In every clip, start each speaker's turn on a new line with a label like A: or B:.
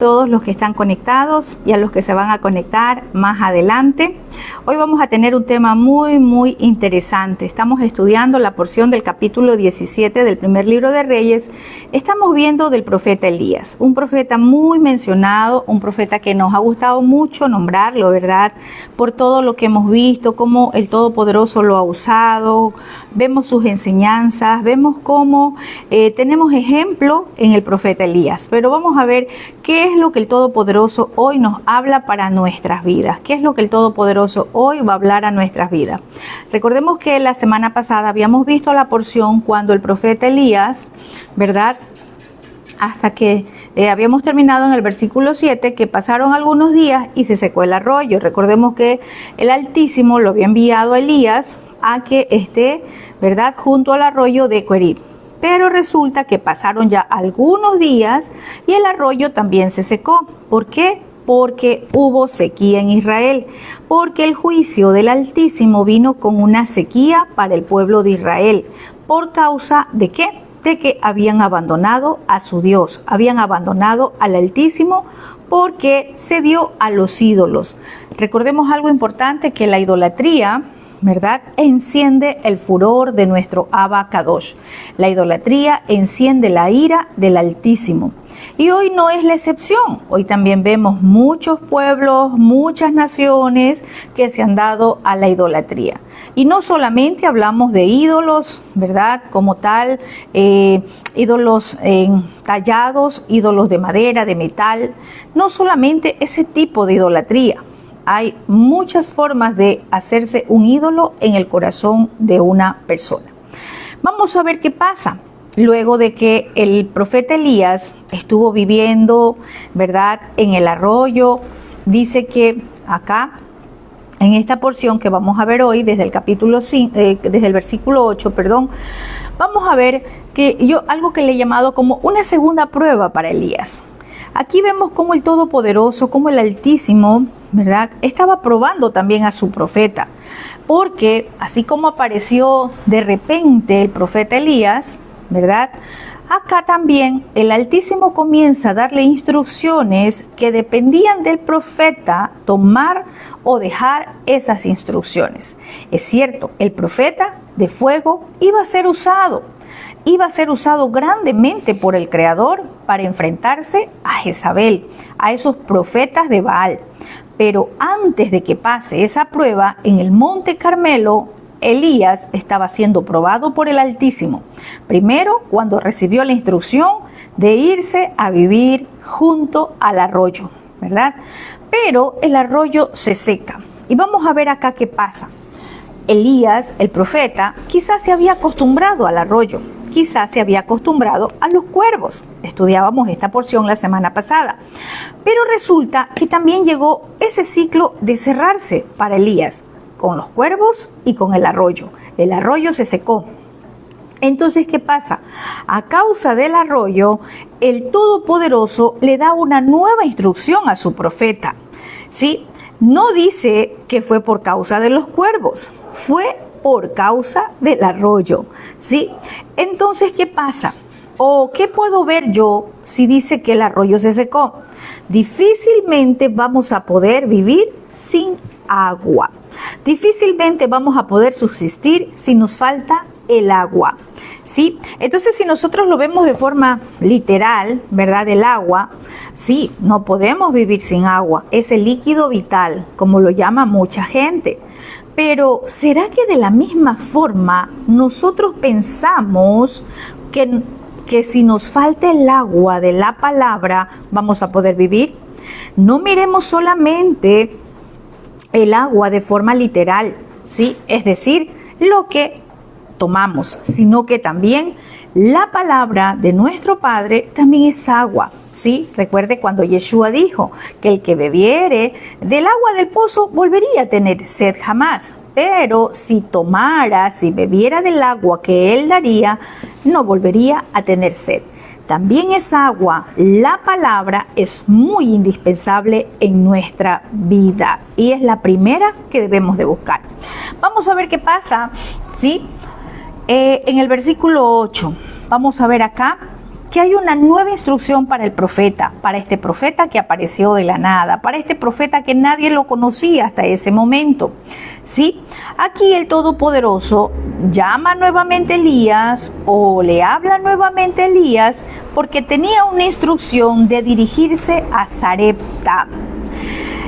A: Todos los que están conectados y a los que se van a conectar más adelante. Hoy vamos a tener un tema muy interesante. Estamos estudiando la porción del capítulo 17 del primer libro de Reyes. Estamos viendo del profeta Elías, un profeta muy mencionado, un profeta que nos ha gustado mucho nombrarlo, ¿verdad? Por todo lo que hemos visto, cómo el Todopoderoso lo ha usado, vemos sus enseñanzas, vemos cómo tenemos ejemplo en el profeta Elías. Pero vamos a ver qué es lo que el Todopoderoso hoy nos habla para nuestras vidas. ¿Qué es lo que el Todopoderoso hoy va a hablar a nuestras vidas? Recordemos que la semana pasada habíamos visto la porción cuando el profeta Elías, ¿verdad? Hasta que habíamos terminado en el versículo 7, que pasaron algunos días y se secó el arroyo. Recordemos que el Altísimo lo había enviado a Elías a que esté, ¿verdad?, junto al arroyo de Querit. Pero resulta que pasaron ya algunos días y el arroyo también se secó. ¿Por qué? Porque hubo sequía en Israel, porque el juicio del Altísimo vino con una sequía para el pueblo de Israel. ¿Por causa de qué? De que habían abandonado a su Dios, habían abandonado al Altísimo porque se dio a los ídolos. Recordemos algo importante, que la idolatría, ¿verdad?, enciende el furor de nuestro Abba Kadosh. La idolatría enciende la ira del Altísimo. Y hoy no es la excepción. Hoy también vemos muchos pueblos, muchas naciones que se han dado a la idolatría. Y no solamente hablamos de ídolos, ¿verdad?, como tal, ídolos tallados, ídolos de madera, de metal. No solamente ese tipo de idolatría. Hay muchas formas de hacerse un ídolo en el corazón de una persona. Vamos a ver qué pasa luego de que el profeta Elías estuvo viviendo, ¿verdad?, en el arroyo. Dice que acá, en esta porción que vamos a ver hoy, desde el capítulo 5, desde el versículo 8, vamos a ver que algo que le he llamado como una segunda prueba para Elías. Aquí vemos cómo el Todopoderoso, cómo el Altísimo, ¿verdad?, estaba probando también a su profeta. Porque así como apareció de repente el profeta Elías, ¿verdad?, acá también el Altísimo comienza a darle instrucciones que dependían del profeta tomar o dejar esas instrucciones. Es cierto, el profeta de fuego iba a ser usado grandemente por el Creador para enfrentarse a Jezabel, a esos profetas de Baal. Pero antes de que pase esa prueba, en el monte Carmelo, Elías estaba siendo probado por el Altísimo. Primero, cuando recibió la instrucción de irse a vivir junto al arroyo, ¿verdad? Pero el arroyo se seca. Y vamos a ver acá qué pasa. Elías, el profeta, quizás se había acostumbrado al arroyo. Quizás se había acostumbrado a los cuervos. Estudiábamos esta porción la semana pasada. Pero resulta que también llegó ese ciclo de cerrarse para Elías, con los cuervos y con el arroyo. El arroyo se secó. Entonces, ¿qué pasa? A causa del arroyo, el Todopoderoso le da una nueva instrucción a su profeta. ¿Sí? No dice que fue por causa de los cuervos, fue por causa del arroyo, ¿sí? Entonces, ¿qué pasa? ¿O qué puedo ver yo si dice que el arroyo se secó? Difícilmente vamos a poder vivir sin agua. Difícilmente vamos a poder subsistir si nos falta el agua, ¿sí? Entonces, si nosotros lo vemos de forma literal, ¿verdad?, el agua, sí, no podemos vivir sin agua. Es el líquido vital, como lo llama mucha gente. Pero, ¿será que de la misma forma nosotros pensamos que si nos falta el agua de la palabra vamos a poder vivir? No miremos solamente el agua de forma literal, ¿sí?, es decir, lo que tomamos, sino que también la palabra de nuestro Padre también es agua, ¿sí? Recuerde cuando Yeshua dijo que el que bebiere del agua del pozo volvería a tener sed jamás. Pero si bebiera del agua que Él daría, no volvería a tener sed. También esa agua, la palabra, es muy indispensable en nuestra vida y es la primera que debemos de buscar. Vamos a ver qué pasa, ¿sí? En el versículo 8, vamos a ver acá que hay una nueva instrucción para el profeta, para este profeta que apareció de la nada, para este profeta que nadie lo conocía hasta ese momento. ¿Sí? Aquí el Todopoderoso llama nuevamente a Elías o le habla nuevamente a Elías porque tenía una instrucción de dirigirse a Sarepta.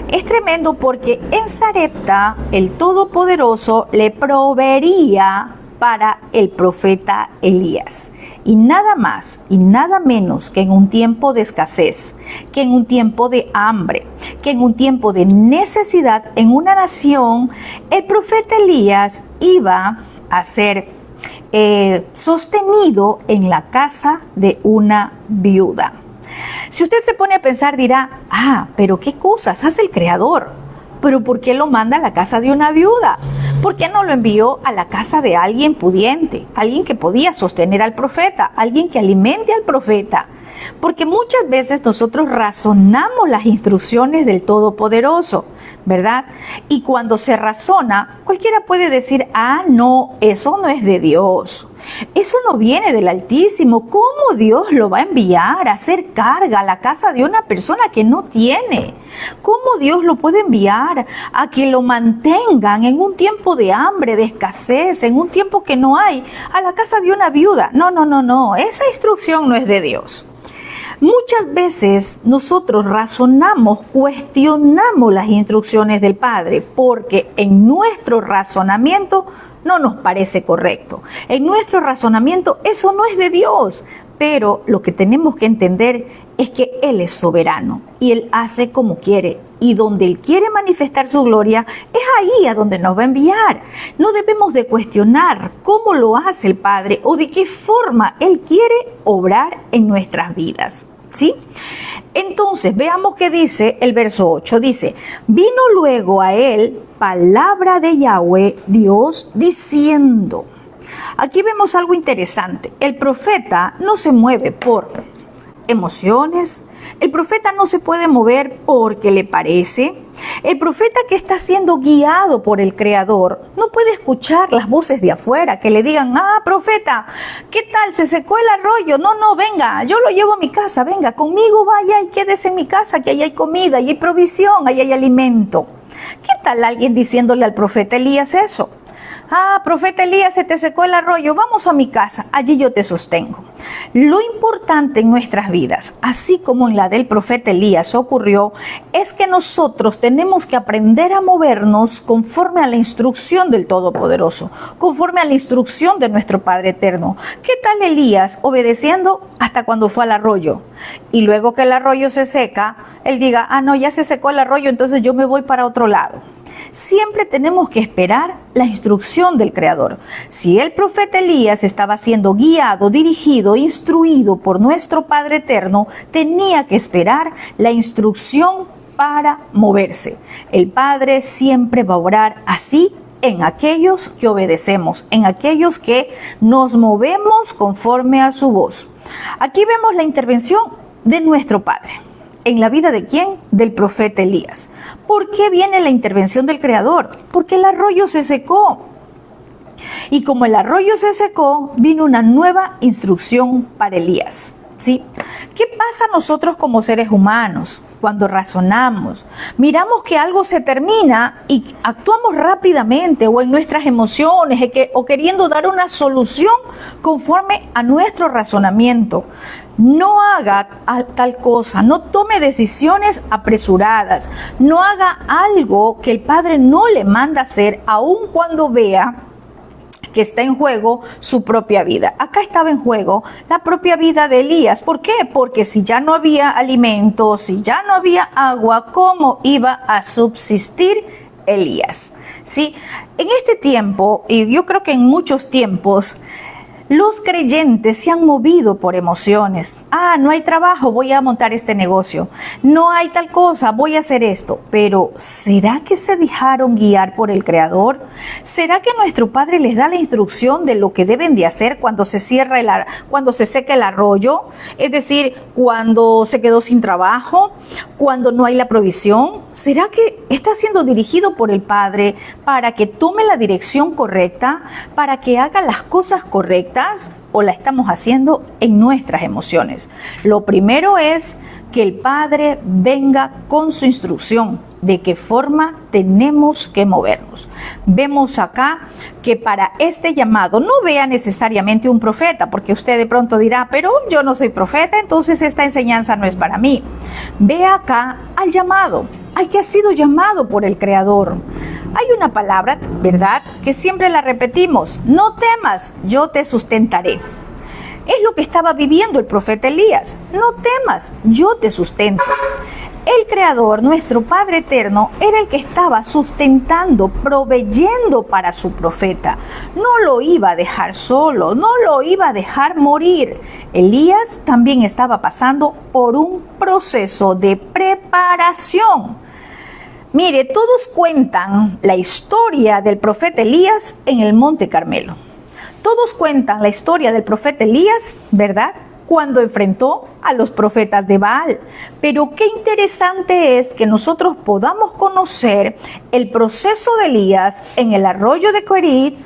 A: Es tremendo porque en Sarepta el Todopoderoso le proveería para el profeta Elías. Y nada más y nada menos que en un tiempo de escasez, que en un tiempo de hambre, que en un tiempo de necesidad en una nación, el profeta Elías iba a ser sostenido en la casa de una viuda. Si usted se pone a pensar dirá, pero qué cosas hace el Creador. ¿Pero por qué lo manda a la casa de una viuda? ¿Por qué no lo envió a la casa de alguien pudiente? Alguien que podía sostener al profeta, alguien que alimente al profeta. Porque muchas veces nosotros razonamos las instrucciones del Todopoderoso, ¿verdad? Y cuando se razona, cualquiera puede decir, no, eso no es de Dios. Eso no viene del Altísimo. ¿Cómo Dios lo va a enviar a hacer carga a la casa de una persona que no tiene? ¿Cómo Dios lo puede enviar a que lo mantengan en un tiempo de hambre, de escasez, en un tiempo que no hay, a la casa de una viuda? No. Esa instrucción no es de Dios. Muchas veces nosotros razonamos, cuestionamos las instrucciones del Padre porque en nuestro razonamiento no nos parece correcto. En nuestro razonamiento eso no es de Dios, pero lo que tenemos que entender es que Él es soberano y Él hace como quiere. Y donde Él quiere manifestar su gloria, es ahí a donde nos va a enviar. No debemos de cuestionar cómo lo hace el Padre o de qué forma Él quiere obrar en nuestras vidas. ¿Sí? Entonces, veamos qué dice el verso 8. Dice, vino luego a él palabra de Yahweh, Dios, diciendo. Aquí vemos algo interesante. El profeta no se mueve por emociones. El profeta no se puede mover porque le parece. El profeta que está siendo guiado por el Creador no puede escuchar las voces de afuera que le digan, profeta, ¿qué tal? ¿Se secó el arroyo? No, venga, yo lo llevo a mi casa, venga, conmigo vaya y quédese en mi casa, que ahí hay comida, ahí hay provisión, ahí hay alimento. ¿Qué tal alguien diciéndole al profeta Elías eso? Profeta Elías, se te secó el arroyo, vamos a mi casa, allí yo te sostengo. Lo importante en nuestras vidas, así como en la del profeta Elías ocurrió, es que nosotros tenemos que aprender a movernos conforme a la instrucción del Todopoderoso, conforme a la instrucción de nuestro Padre Eterno. ¿Qué tal Elías obedeciendo hasta cuando fue al arroyo? Y luego que el arroyo se seca, él diga, no, ya se secó el arroyo, entonces yo me voy para otro lado. Siempre tenemos que esperar la instrucción del Creador. Si el profeta Elías estaba siendo guiado, dirigido, instruido por nuestro Padre Eterno, tenía que esperar la instrucción para moverse. El Padre siempre va a obrar así en aquellos que obedecemos, en aquellos que nos movemos conforme a su voz. Aquí vemos la intervención de nuestro Padre. ¿En la vida de quién? Del profeta Elías. ¿Por qué viene la intervención del Creador? Porque el arroyo se secó. Y como el arroyo se secó, vino una nueva instrucción para Elías. ¿Sí? ¿Qué pasa a nosotros como seres humanos cuando razonamos? Miramos que algo se termina y actuamos rápidamente o en nuestras emociones o queriendo dar una solución conforme a nuestro razonamiento. No haga tal cosa, no tome decisiones apresuradas, no haga algo que el Padre no le manda hacer, aun cuando vea que está en juego su propia vida. Acá estaba en juego la propia vida de Elías. ¿Por qué? Porque si ya no había alimentos, si ya no había agua, ¿cómo iba a subsistir Elías? ¿Sí? En este tiempo, y yo creo que en muchos tiempos, los creyentes se han movido por emociones. No hay trabajo, voy a montar este negocio. No hay tal cosa, voy a hacer esto. Pero, ¿será que se dejaron guiar por el Creador? ¿Será que nuestro Padre les da la instrucción de lo que deben de hacer cuando se cuando se seca el arroyo? Es decir, cuando se quedó sin trabajo, cuando no hay la provisión. ¿Será que está siendo dirigido por el Padre para que tome la dirección correcta, para que haga las cosas correctas? correctas o la estamos haciendo en nuestras emociones. Lo primero es que el Padre venga con su instrucción de qué forma tenemos que movernos. Vemos acá que para este llamado no vea necesariamente un profeta, porque usted de pronto dirá, pero yo no soy profeta, entonces esta enseñanza no es para mí. Vea acá al llamado, al que ha sido llamado por el Creador. Hay una palabra, ¿verdad?, que siempre la repetimos: no temas, yo te sustentaré. Es lo que estaba viviendo el profeta Elías. No temas, yo te sustento. El Creador, nuestro Padre Eterno, era el que estaba sustentando, proveyendo para su profeta. No lo iba a dejar solo, no lo iba a dejar morir. Elías también estaba pasando por un proceso de preparación. Mire, todos cuentan la historia del profeta Elías en el Monte Carmelo. Todos cuentan la historia del profeta Elías, ¿verdad?, cuando enfrentó a los profetas de Baal. Pero qué interesante es que nosotros podamos conocer el proceso de Elías en el arroyo de Querit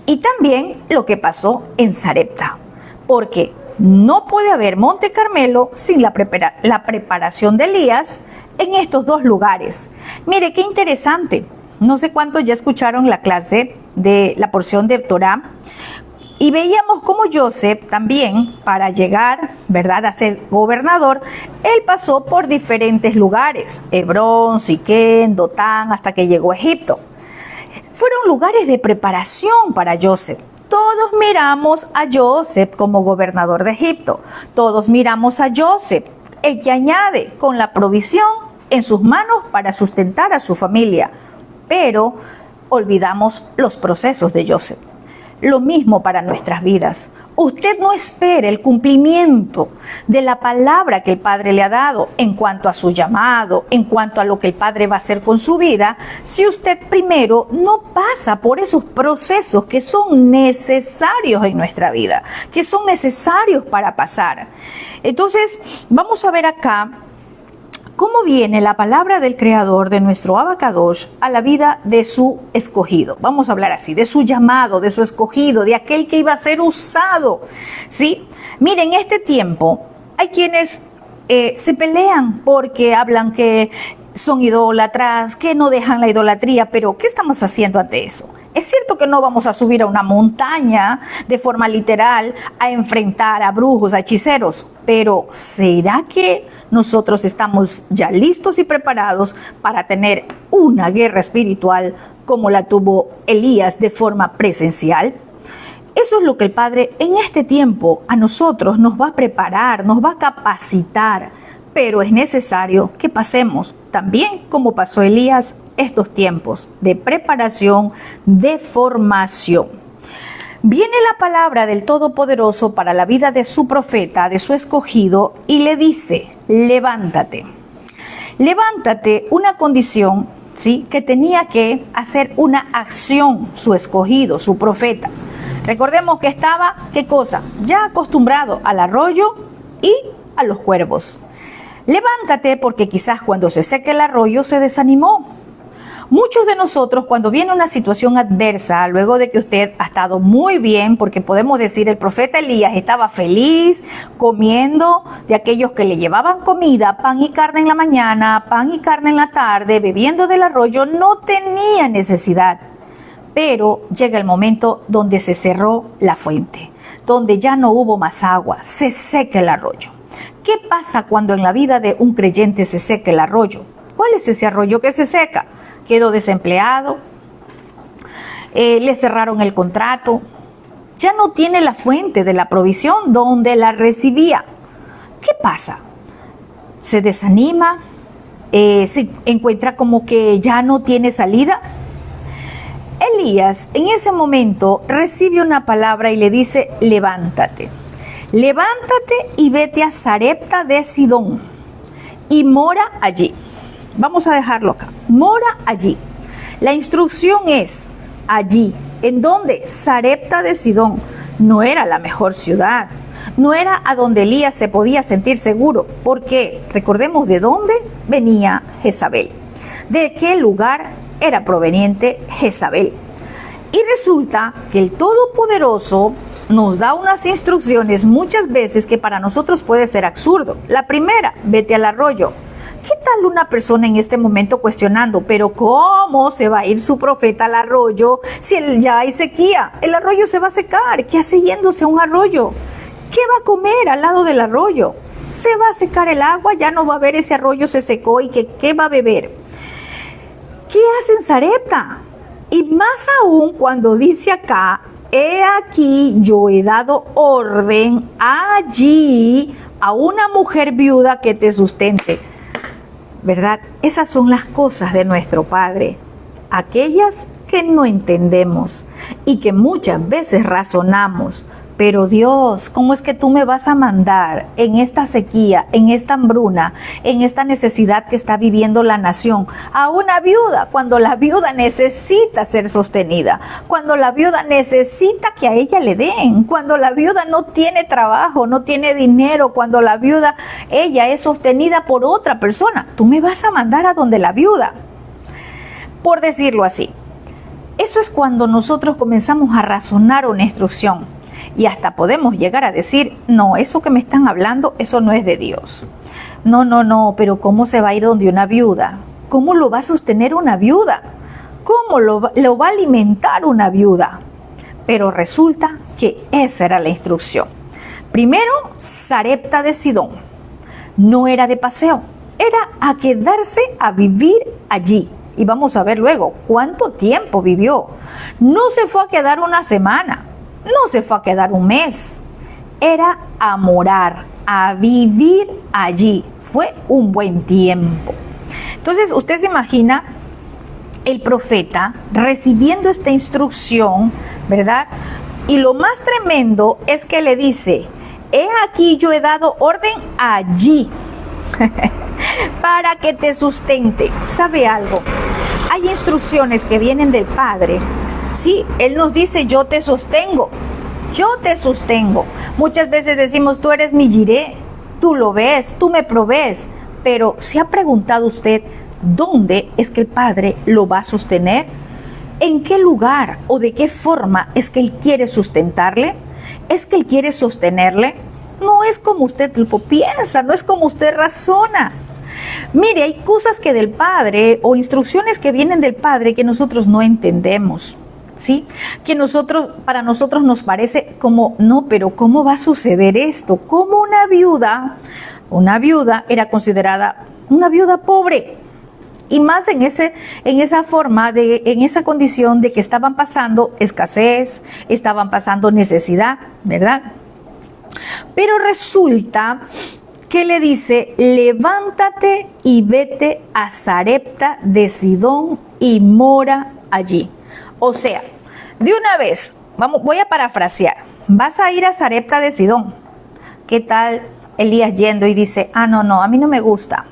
A: y también lo que pasó en Sarepta. Porque no puede haber Monte Carmelo sin la preparación de Elías en estos dos lugares. Mire, qué interesante. No sé cuántos ya escucharon la clase de la porción de Torah. Y veíamos cómo Joseph también, para llegar, ¿verdad?, a ser gobernador, él pasó por diferentes lugares: Hebrón, Siquén, Dotán, hasta que llegó a Egipto. Fueron lugares de preparación para Joseph. Todos miramos a Joseph como gobernador de Egipto. Todos miramos a Joseph, el que añade con la provisión en sus manos para sustentar a su familia. Pero olvidamos los procesos de Joseph. Lo mismo para nuestras vidas. Usted no espere el cumplimiento de la palabra que el Padre le ha dado en cuanto a su llamado, en cuanto a lo que el Padre va a hacer con su vida, si usted primero no pasa por esos procesos que son necesarios en nuestra vida, que son necesarios para pasar. Entonces, vamos a ver acá cómo viene la palabra del Creador, de nuestro Abacadosh, a la vida de su escogido. Vamos a hablar así, de su llamado, de su escogido, de aquel que iba a ser usado, ¿sí? Miren, en este tiempo hay quienes se pelean porque hablan que son idólatras, que no dejan la idolatría, pero ¿qué estamos haciendo ante eso? Es cierto que no vamos a subir a una montaña de forma literal a enfrentar a brujos, a hechiceros, pero ¿será que nosotros estamos ya listos y preparados para tener una guerra espiritual como la tuvo Elías de forma presencial? Eso es lo que el Padre en este tiempo a nosotros nos va a preparar, nos va a capacitar, pero es necesario que pasemos también, como pasó Elías, estos tiempos de preparación, de formación. Viene la palabra del Todopoderoso para la vida de su profeta, de su escogido, y le dice: levántate. Levántate, una condición, ¿sí?, que tenía que hacer una acción su escogido, su profeta. Recordemos que estaba, ¿qué cosa?, ya acostumbrado al arroyo y a los cuervos. Levántate, porque quizás cuando se seque el arroyo se desanimó. Muchos de nosotros, cuando viene una situación adversa, luego de que usted ha estado muy bien, porque podemos decir el profeta Elías estaba feliz comiendo de aquellos que le llevaban comida, pan y carne en la mañana, pan y carne en la tarde, bebiendo del arroyo, no tenía necesidad. Pero llega el momento donde se cerró la fuente, donde ya no hubo más agua, se seca el arroyo. ¿Qué pasa cuando en la vida de un creyente se seca el arroyo? ¿Cuál es ese arroyo que se seca? Quedó desempleado, le cerraron el contrato, ya no tiene la fuente de la provisión donde la recibía. ¿Qué pasa? ¿Se desanima? ¿Se encuentra como que ya no tiene salida? Elías en ese momento recibe una palabra y le dice: levántate. Levántate y vete a Sarepta de Sidón y mora allí. Vamos a dejarlo acá. Mora allí. La instrucción es allí. ¿En dónde? Sarepta de Sidón. No era la mejor ciudad. No era a donde Elías se podía sentir seguro. Porque recordemos de dónde venía Jezabel. De qué lugar era proveniente Jezabel. Y resulta que el Todopoderoso nos da unas instrucciones muchas veces que para nosotros puede ser absurdo. La primera, vete al arroyo. ¿Qué tal una persona en este momento cuestionando, pero cómo se va a ir su profeta al arroyo si ya hay sequía? El arroyo se va a secar. ¿Qué hace yéndose a un arroyo? ¿Qué va a comer al lado del arroyo? Se va a secar el agua, ya no va a haber, ese arroyo se secó y ¿qué va a beber? ¿Qué hace en Sarepta? Y más aún cuando dice acá, he aquí yo he dado orden allí a una mujer viuda que te sustente. ¿Verdad? Esas son las cosas de nuestro Padre, aquellas que no entendemos y que muchas veces razonamos. Pero Dios, ¿cómo es que tú me vas a mandar en esta sequía, en esta hambruna, en esta necesidad que está viviendo la nación, a una viuda, cuando la viuda necesita ser sostenida, cuando la viuda necesita que a ella le den, cuando la viuda no tiene trabajo, no tiene dinero, cuando la viuda, ella es sostenida por otra persona? Tú me vas a mandar a donde la viuda, por decirlo así. Eso es cuando nosotros comenzamos a razonar una instrucción. Y hasta podemos llegar a decir, no, eso que me están hablando, eso no es de Dios. No, pero ¿cómo se va a ir donde una viuda? ¿Cómo lo va a sostener una viuda? ¿Cómo lo va a alimentar una viuda? Pero resulta que esa era la instrucción. Primero, Sarepta de Sidón. No era de paseo, era a quedarse a vivir allí. Y vamos a ver luego cuánto tiempo vivió. No se fue a quedar una semana. No se fue a quedar un mes, era a morar, a vivir allí. Fue un buen tiempo. Entonces, usted se imagina el profeta recibiendo esta instrucción, ¿verdad? Y lo más tremendo es que le dice, he aquí yo he dado orden allí para que te sustente. ¿Sabe algo? Hay instrucciones que vienen del Padre. Sí, Él nos dice, yo te sostengo, yo te sostengo. Muchas veces decimos, tú eres mi Jireh, tú lo ves, tú me provees. Pero ¿se ha preguntado usted dónde es que el Padre lo va a sostener? ¿En qué lugar o de qué forma es que Él quiere sustentarle? ¿Es que Él quiere sostenerle? No es como usted lo piensa, no es como usted razona. Mire, hay cosas que del Padre o instrucciones que vienen del Padre que nosotros no entendemos. ¿Sí? Que para nosotros nos parece como, no, pero ¿cómo va a suceder esto? ¿Cómo una viuda era considerada una viuda pobre? Y más en esa forma, en esa condición de que estaban pasando escasez, estaban pasando necesidad, ¿verdad? Pero resulta que le dice, levántate y vete a Sarepta de Sidón y mora allí. O sea, de una vez, voy a parafrasear, vas a ir a Sarepta de Sidón. ¿Qué tal Elías yendo y dice, no, a mí no me gusta?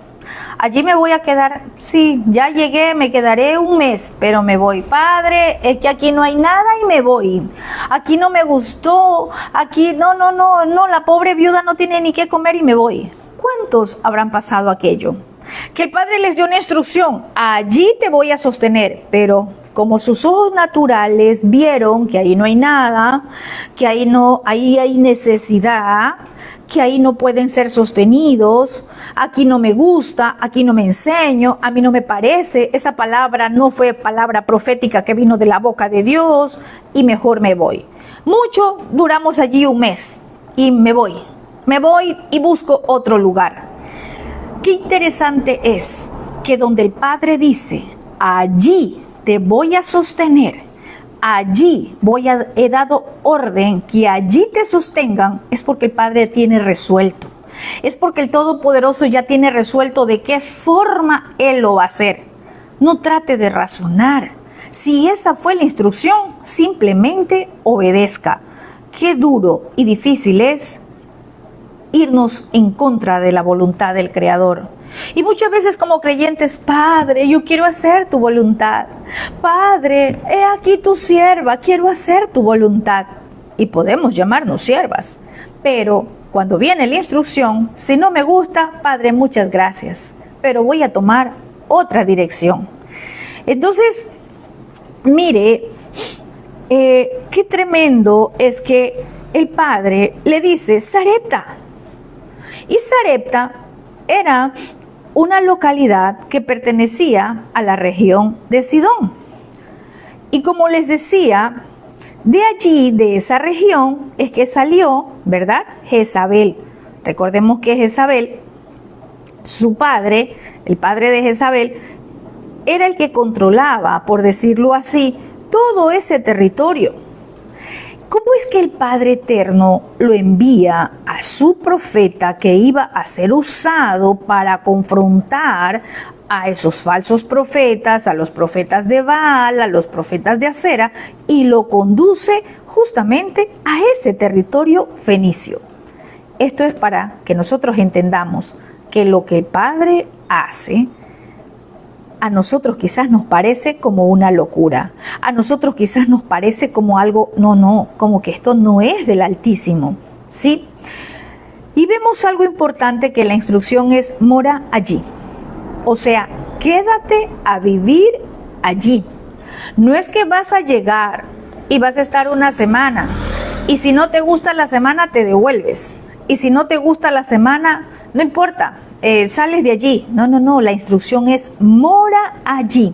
A: Allí me voy a quedar, sí, ya llegué, me quedaré un mes, pero me voy. Padre, es que aquí no hay nada y me voy. Aquí no me gustó, aquí no, la pobre viuda no tiene ni qué comer y me voy. ¿Cuántos habrán pasado aquello? Que el Padre les dio una instrucción, allí te voy a sostener, pero como sus ojos naturales vieron que ahí no hay nada, que ahí hay necesidad, que ahí no pueden ser sostenidos, aquí no me gusta, aquí no me enseño, a mí no me parece, esa palabra no fue palabra profética que vino de la boca de Dios y mejor me voy. Mucho duramos allí un mes y me voy y busco otro lugar. Qué interesante es que donde el Padre dice, allí te voy a sostener, allí he dado orden que allí te sostengan, es porque el Padre tiene resuelto. Es porque el Todopoderoso ya tiene resuelto de qué forma Él lo va a hacer. No trate de razonar. Si esa fue la instrucción, simplemente obedezca. Qué duro y difícil es irnos en contra de la voluntad del Creador. Y muchas veces como creyentes, Padre, yo quiero hacer tu voluntad. Padre, he aquí tu sierva, quiero hacer tu voluntad. Y podemos llamarnos siervas, pero cuando viene la instrucción, si no me gusta, Padre, muchas gracias, pero voy a tomar otra dirección. Entonces, mire, qué tremendo es que el padre le dice Sarepta. Y Sarepta era una localidad que pertenecía a la región de Sidón. Y como les decía, de allí, de esa región, es que salió, ¿verdad?, Jezabel. Recordemos que Jezabel, su padre, el padre de Jezabel, era el que controlaba, por decirlo así, todo ese territorio. ¿Cómo es que el Padre Eterno lo envía a su profeta que iba a ser usado para confrontar a esos falsos profetas, a los profetas de Baal, a los profetas de Acera, y lo conduce justamente a ese territorio fenicio? Esto es para que nosotros entendamos que lo que el Padre hace, a nosotros quizás nos parece como una locura. A nosotros quizás nos parece como algo, como que esto no es del Altísimo, ¿sí? Y vemos algo importante, que la instrucción es mora allí. O sea, quédate a vivir allí. No es que vas a llegar y vas a estar una semana, y si no te gusta la semana te devuelves. Y si no te gusta la semana, no importa. Sales de allí. No, la instrucción es mora allí.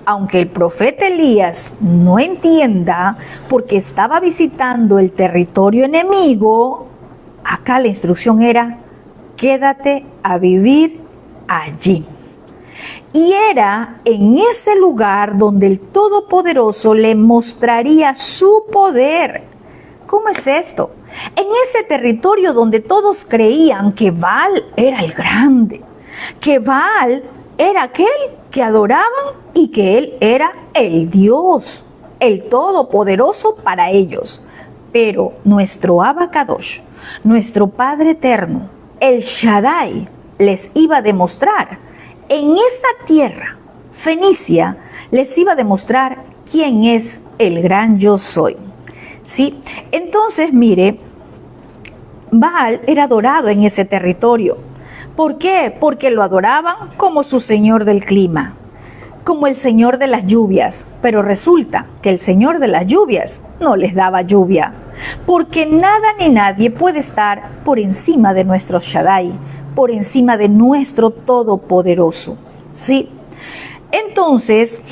A: Aunque el profeta Elías no entienda, porque estaba visitando el territorio enemigo, acá la instrucción era quédate a vivir allí. Y era en ese lugar donde el Todopoderoso le mostraría su poder. ¿Cómo es esto? En ese territorio donde todos creían que Baal era el grande, que Baal era aquel que adoraban y que él era el Dios, el Todopoderoso para ellos. Pero nuestro Abacadosh, nuestro Padre Eterno, el Shaddai, les iba a demostrar en esa tierra fenicia, les iba a demostrar quién es el gran yo soy. ¿Sí? Entonces, mire, Baal era adorado en ese territorio. ¿Por qué? Porque lo adoraban como su señor del clima, como el señor de las lluvias. Pero resulta que el señor de las lluvias no les daba lluvia, porque nada ni nadie puede estar por encima de nuestro Shaddai, por encima de nuestro Todopoderoso. ¿Sí? Entonces,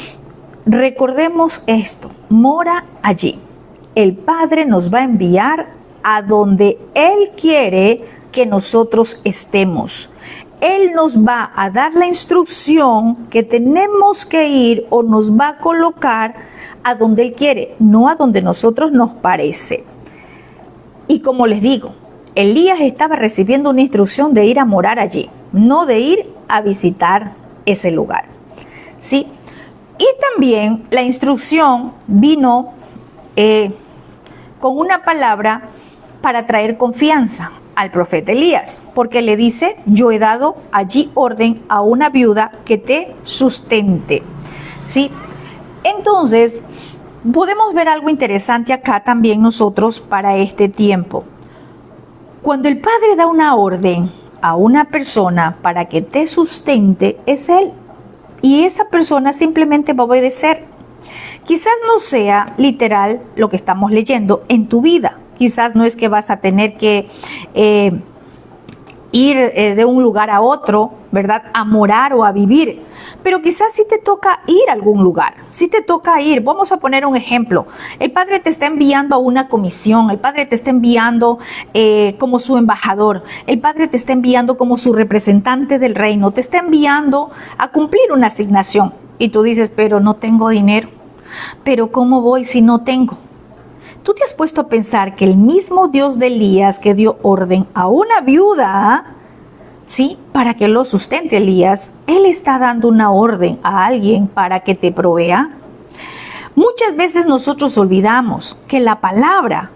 A: recordemos esto, mora allí. El Padre nos va a enviar a donde Él quiere que nosotros estemos. Él nos va a dar la instrucción que tenemos que ir, o nos va a colocar a donde Él quiere, no a donde nosotros nos parece. Y como les digo, Elías estaba recibiendo una instrucción de ir a morar allí, no de ir a visitar ese lugar. ¿Sí? Y también la instrucción vino con una palabra para traer confianza al profeta Elías, porque le dice, yo he dado allí orden a una viuda que te sustente. ¿Sí? Entonces, podemos ver algo interesante acá también nosotros para este tiempo. Cuando el Padre da una orden a una persona para que te sustente, es Él. Y esa persona simplemente va a obedecer. Quizás no sea literal lo que estamos leyendo en tu vida. Quizás no es que vas a tener que ir de un lugar a otro, ¿verdad?, a morar o a vivir. Pero quizás sí te toca ir a algún lugar, sí te toca ir. Vamos a poner un ejemplo. El Padre te está enviando a una comisión, el Padre te está enviando como su embajador, el Padre te está enviando como su representante del reino, te está enviando a cumplir una asignación. Y tú dices, pero no tengo dinero. Pero ¿cómo voy si no tengo? ¿Tú te has puesto a pensar que el mismo Dios de Elías que dio orden a una viuda, ¿sí?, para que lo sustente Elías, Él está dando una orden a alguien para que te provea? Muchas veces nosotros olvidamos que la palabra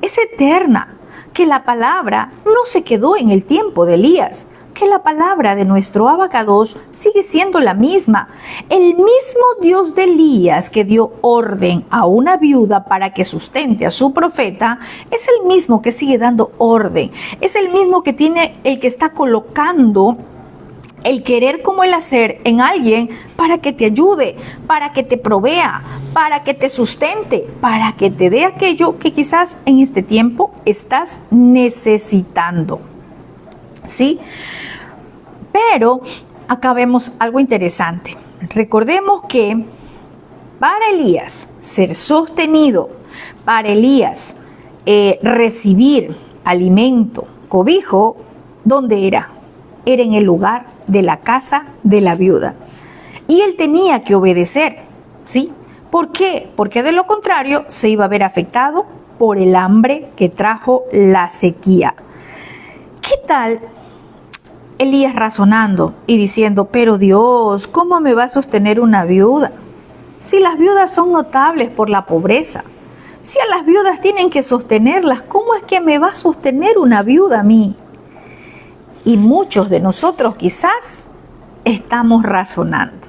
A: es eterna, que la palabra no se quedó en el tiempo de Elías, que la palabra de nuestro Abacadosh sigue siendo la misma. El mismo Dios de Elías que dio orden a una viuda para que sustente a su profeta, es el mismo que sigue dando orden, es el mismo que tiene, el que está colocando el querer como el hacer en alguien para que te ayude, para que te provea, para que te sustente, para que te dé aquello que quizás en este tiempo estás necesitando. ¿Sí? Pero acá vemos algo interesante. Recordemos que para Elías ser sostenido, para Elías recibir alimento, cobijo, ¿dónde era? Era en el lugar de la casa de la viuda. Y él tenía que obedecer, ¿sí? ¿Por qué? Porque de lo contrario se iba a ver afectado por el hambre que trajo la sequía. ¿Qué tal Elías razonando y diciendo, pero Dios, ¿cómo me va a sostener una viuda? Si las viudas son notables por la pobreza, si a las viudas tienen que sostenerlas, ¿cómo es que me va a sostener una viuda a mí? Y muchos de nosotros quizás estamos razonando.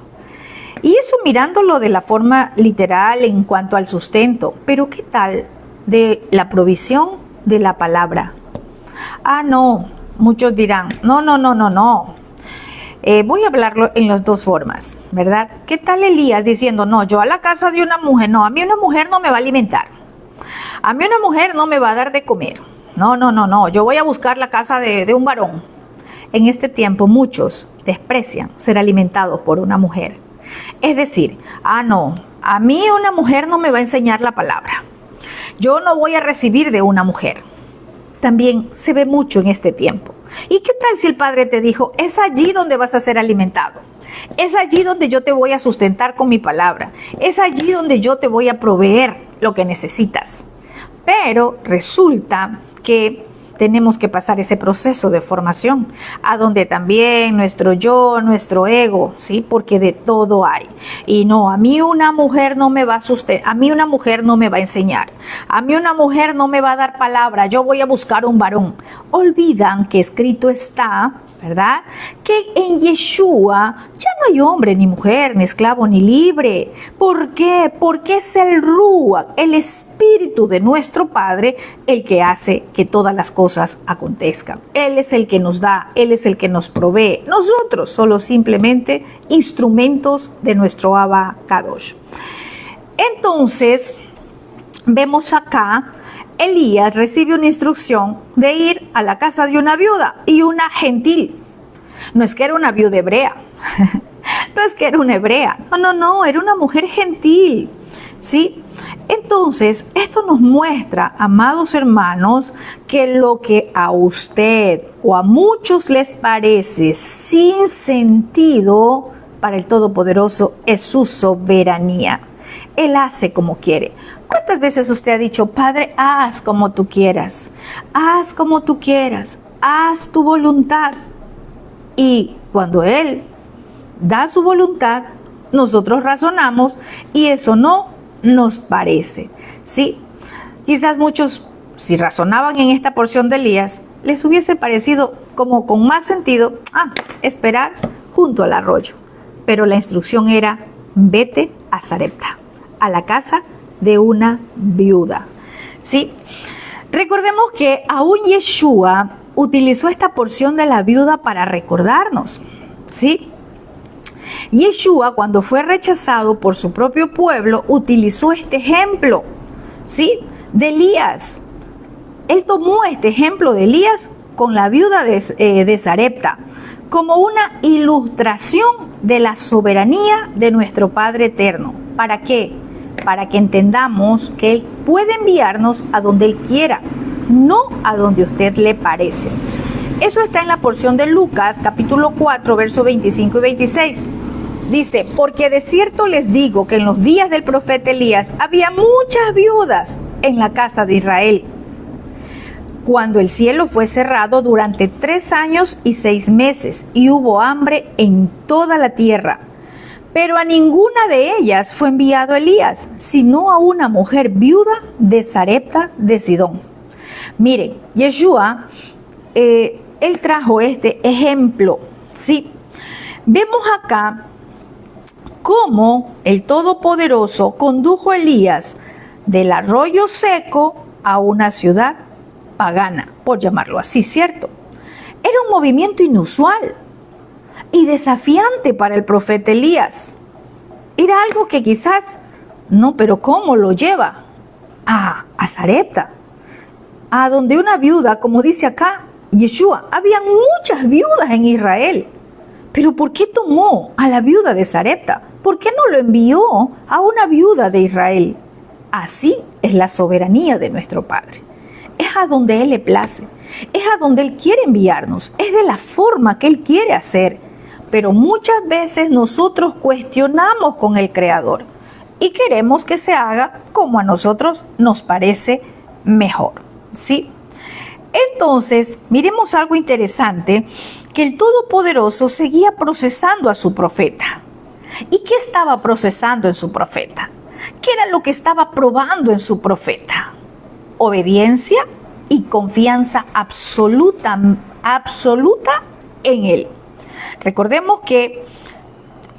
A: Y eso mirándolo de la forma literal en cuanto al sustento. Pero ¿qué tal de la provisión de la palabra? Ah, no, muchos dirán, no. Voy a hablarlo en las dos formas, ¿verdad? ¿Qué tal Elías diciendo, no, yo a la casa de una mujer, no, a mí una mujer no me va a alimentar. A mí una mujer no me va a dar de comer. No, yo voy a buscar la casa de un varón. En este tiempo muchos desprecian ser alimentados por una mujer. Es decir, no, a mí una mujer no me va a enseñar la palabra. Yo no voy a recibir de una mujer. También se ve mucho en este tiempo. ¿Y qué tal si el padre te dijo, es allí donde vas a ser alimentado? Es allí donde yo te voy a sustentar con mi palabra. Es allí donde yo te voy a proveer lo que necesitas. Pero resulta que tenemos que pasar ese proceso de formación, a donde también nuestro yo, nuestro ego, ¿sí? Porque de todo hay. Y no, a mí una mujer no me va a sustentar, a mí una mujer no me va a enseñar, a mí una mujer no me va a dar palabra, yo voy a buscar un varón. Olvidan que escrito está, ¿verdad? Que en Yeshua ya no hay hombre, ni mujer, ni esclavo, ni libre. ¿Por qué? Porque es el Ruach, el Espíritu de nuestro Padre, el que hace que todas las cosas acontezcan. Él es el que nos da, Él es el que nos provee. Nosotros solo simplemente instrumentos de nuestro Abba Kadosh. Entonces, vemos acá, Elías recibe una instrucción de ir a la casa de una viuda y una gentil. No es que era una viuda hebrea, no es que era una hebrea, no, era una mujer gentil, ¿sí? Entonces, esto nos muestra, amados hermanos, que lo que a usted o a muchos les parece sin sentido, para el Todopoderoso es su soberanía. Él hace como quiere. ¿Cuántas veces usted ha dicho, Padre, haz como tú quieras, haz como tú quieras, haz tu voluntad? Y cuando Él da su voluntad, nosotros razonamos y eso no nos parece, ¿sí? Quizás muchos, si razonaban en esta porción de Elías, les hubiese parecido como con más sentido, esperar junto al arroyo. Pero la instrucción era, vete a Sarepta, a la casa de una viuda, ¿sí? Recordemos que aún Yeshua utilizó esta porción de la viuda para recordarnos, ¿sí? Yeshua, cuando fue rechazado por su propio pueblo, utilizó este ejemplo, ¿sí? De Elías. Él tomó este ejemplo de Elías con la viuda de Sarepta como una ilustración de la soberanía de nuestro Padre Eterno. ¿Para qué? Para que entendamos que Él puede enviarnos a donde Él quiera, no a donde a usted le parece. Eso está en la porción de Lucas, capítulo 4, versos 25 y 26. Dice, porque de cierto les digo que en los días del profeta Elías había muchas viudas en la casa de Israel, cuando el cielo fue cerrado durante 3 años y 6 meses, y hubo hambre en toda la tierra. Pero a ninguna de ellas fue enviado Elías, sino a una mujer viuda de Sarepta de Sidón. Miren, Yeshua, él trajo este ejemplo, ¿sí? Vemos acá cómo el Todopoderoso condujo a Elías del arroyo seco a una ciudad pagana, por llamarlo así, ¿cierto? Era un movimiento inusual. y desafiante para el profeta Elías. Era algo que quizás, no, pero ¿cómo lo lleva? A Sarepta, a donde una viuda, como dice acá Yeshua, había muchas viudas en Israel. Pero ¿por qué tomó a la viuda de Sarepta? ¿Por qué no lo envió a una viuda de Israel? Así es la soberanía de nuestro Padre. Es a donde Él le place, es a donde Él quiere enviarnos, es de la forma que Él quiere hacer. Pero muchas veces nosotros cuestionamos con el Creador y queremos que se haga como a nosotros nos parece mejor, ¿sí? Entonces, miremos algo interesante, que el Todopoderoso seguía procesando a su profeta. ¿Y qué estaba procesando en su profeta? ¿Qué era lo que estaba probando en su profeta? Obediencia y confianza absoluta en Él. Recordemos que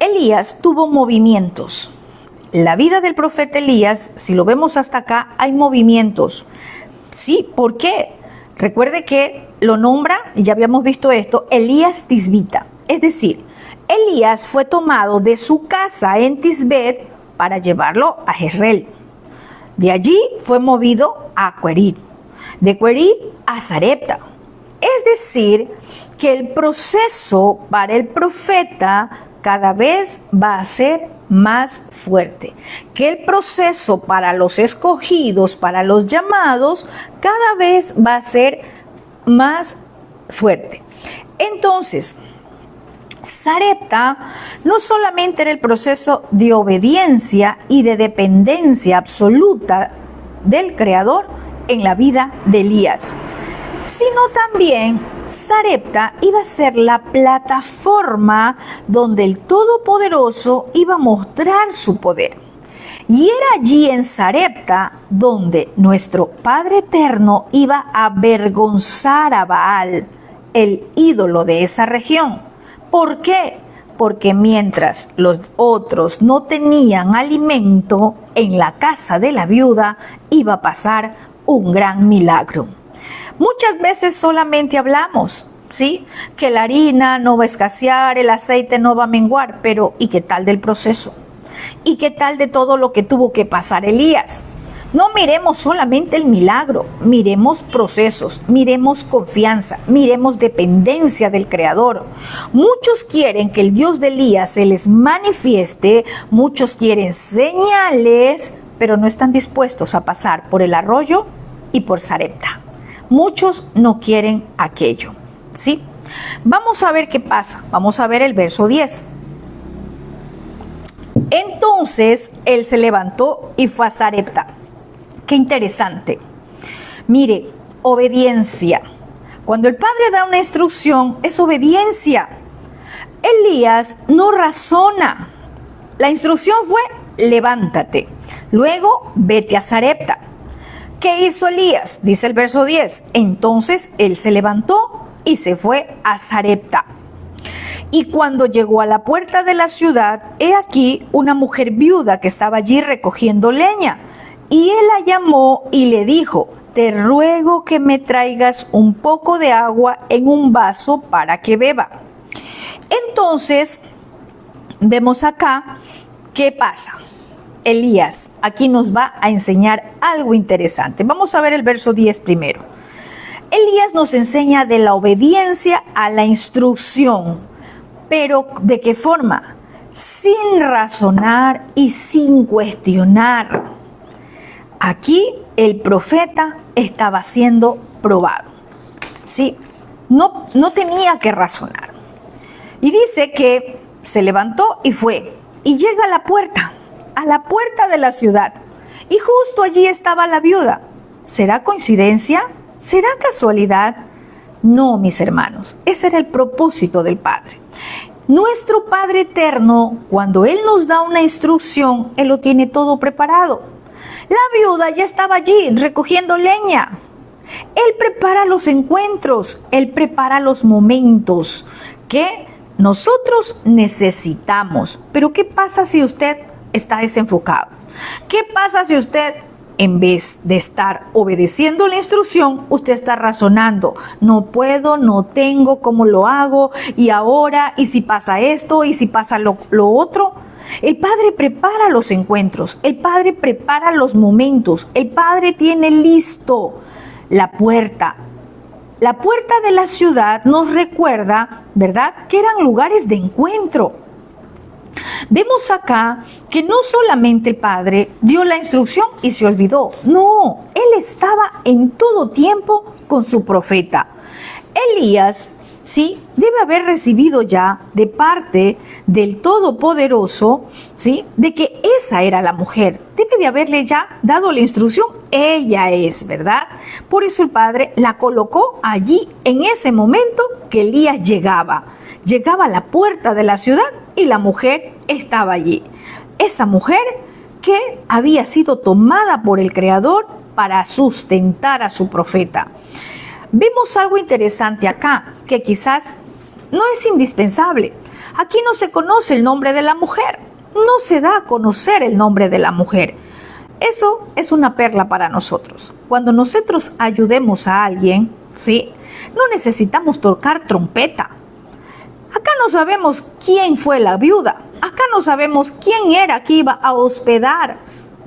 A: Elías tuvo movimientos. La vida del profeta Elías, si lo vemos hasta acá, hay movimientos. Sí, ¿por qué? Recuerde que lo nombra, ya habíamos visto esto, Elías Tisbita. Es decir, Elías fue tomado de su casa en Tisbet para llevarlo a Jezreel. De allí fue movido a Querit. De Querit a Sarepta. Es decir, que el proceso para el profeta cada vez va a ser más fuerte, que el proceso para los escogidos, para los llamados, cada vez va a ser más fuerte. Entonces, Sarepta no solamente era el proceso de obediencia y de dependencia absoluta del Creador en la vida de Elías, sino también Sarepta iba a ser la plataforma donde el Todopoderoso iba a mostrar su poder. Y era allí en Sarepta donde nuestro Padre Eterno iba a avergonzar a Baal, el ídolo de esa región. ¿Por qué? Porque mientras los otros no tenían alimento, en la casa de la viuda iba a pasar un gran milagro. Muchas veces solamente hablamos, ¿sí? Que la harina no va a escasear, el aceite no va a menguar, pero ¿y qué tal del proceso? ¿Y qué tal de todo lo que tuvo que pasar Elías? No miremos solamente el milagro, miremos procesos, miremos confianza, miremos dependencia del Creador. Muchos quieren que el Dios de Elías se les manifieste, muchos quieren señales, pero no están dispuestos a pasar por el arroyo y por Sarepta. Muchos no quieren aquello, ¿sí? Vamos a ver qué pasa. Vamos a ver el verso 10. Entonces él se levantó y fue a Sarepta. Qué interesante. Mire, obediencia. Cuando el Padre da una instrucción, es obediencia. Elías no razona. La instrucción fue, levántate. Luego, vete a Sarepta. ¿Qué hizo Elías? Dice el verso 10. Entonces él se levantó y se fue a Sarepta. Y cuando llegó a la puerta de la ciudad, he aquí una mujer viuda que estaba allí recogiendo leña. Y él la llamó y le dijo, te ruego que me traigas un poco de agua en un vaso para que beba. Entonces, vemos acá, ¿qué pasa? Elías aquí nos va a enseñar algo interesante. Vamos a ver el verso 10 primero. Elías nos enseña de la obediencia a la instrucción, pero ¿de qué forma? Sin razonar y sin cuestionar. Aquí el profeta estaba siendo probado, ¿sí? No tenía que razonar. Y dice que se levantó y fue, y llega a la puerta de la ciudad, y justo allí estaba la viuda. ¿Será coincidencia? ¿Será casualidad? No, mis hermanos, ese era el propósito del Padre. Nuestro Padre Eterno, cuando Él nos da una instrucción, Él lo tiene todo preparado. La viuda ya estaba allí recogiendo leña. Él prepara los encuentros, Él prepara los momentos que nosotros necesitamos. Pero ¿qué pasa si usted está desenfocado? ¿Qué pasa si usted En vez de estar obedeciendo la instrucción, usted está razonando, no puedo, no tengo, ¿cómo lo hago? Y ahora, ¿y si pasa esto? ¿Y si pasa lo otro? El Padre prepara los encuentros, el Padre prepara los momentos, el Padre tiene listo la puerta. La puerta de la ciudad nos recuerda, ¿verdad?, que eran lugares de encuentro. Vemos acá que no solamente el Padre dio la instrucción y se olvidó, no, Él estaba en todo tiempo con su profeta. Elías, ¿sí?, debe haber recibido ya de parte del Todopoderoso, ¿sí?, de que esa era la mujer. Debe de haberle ya dado la instrucción, ella es, ¿verdad? Por eso el Padre la colocó allí en ese momento que Elías llegaba. Llegaba a la puerta de la ciudad y la mujer estaba allí. Esa mujer que había sido tomada por el Creador para sustentar a su profeta. Vemos algo interesante acá, que quizás no es indispensable. Aquí no se conoce el nombre de la mujer, no se da a conocer el nombre de la mujer. Eso es una perla para nosotros. Cuando nosotros ayudemos a alguien, ¿sí?, no necesitamos tocar trompeta. Acá no sabemos quién fue la viuda, acá no sabemos quién era que iba a hospedar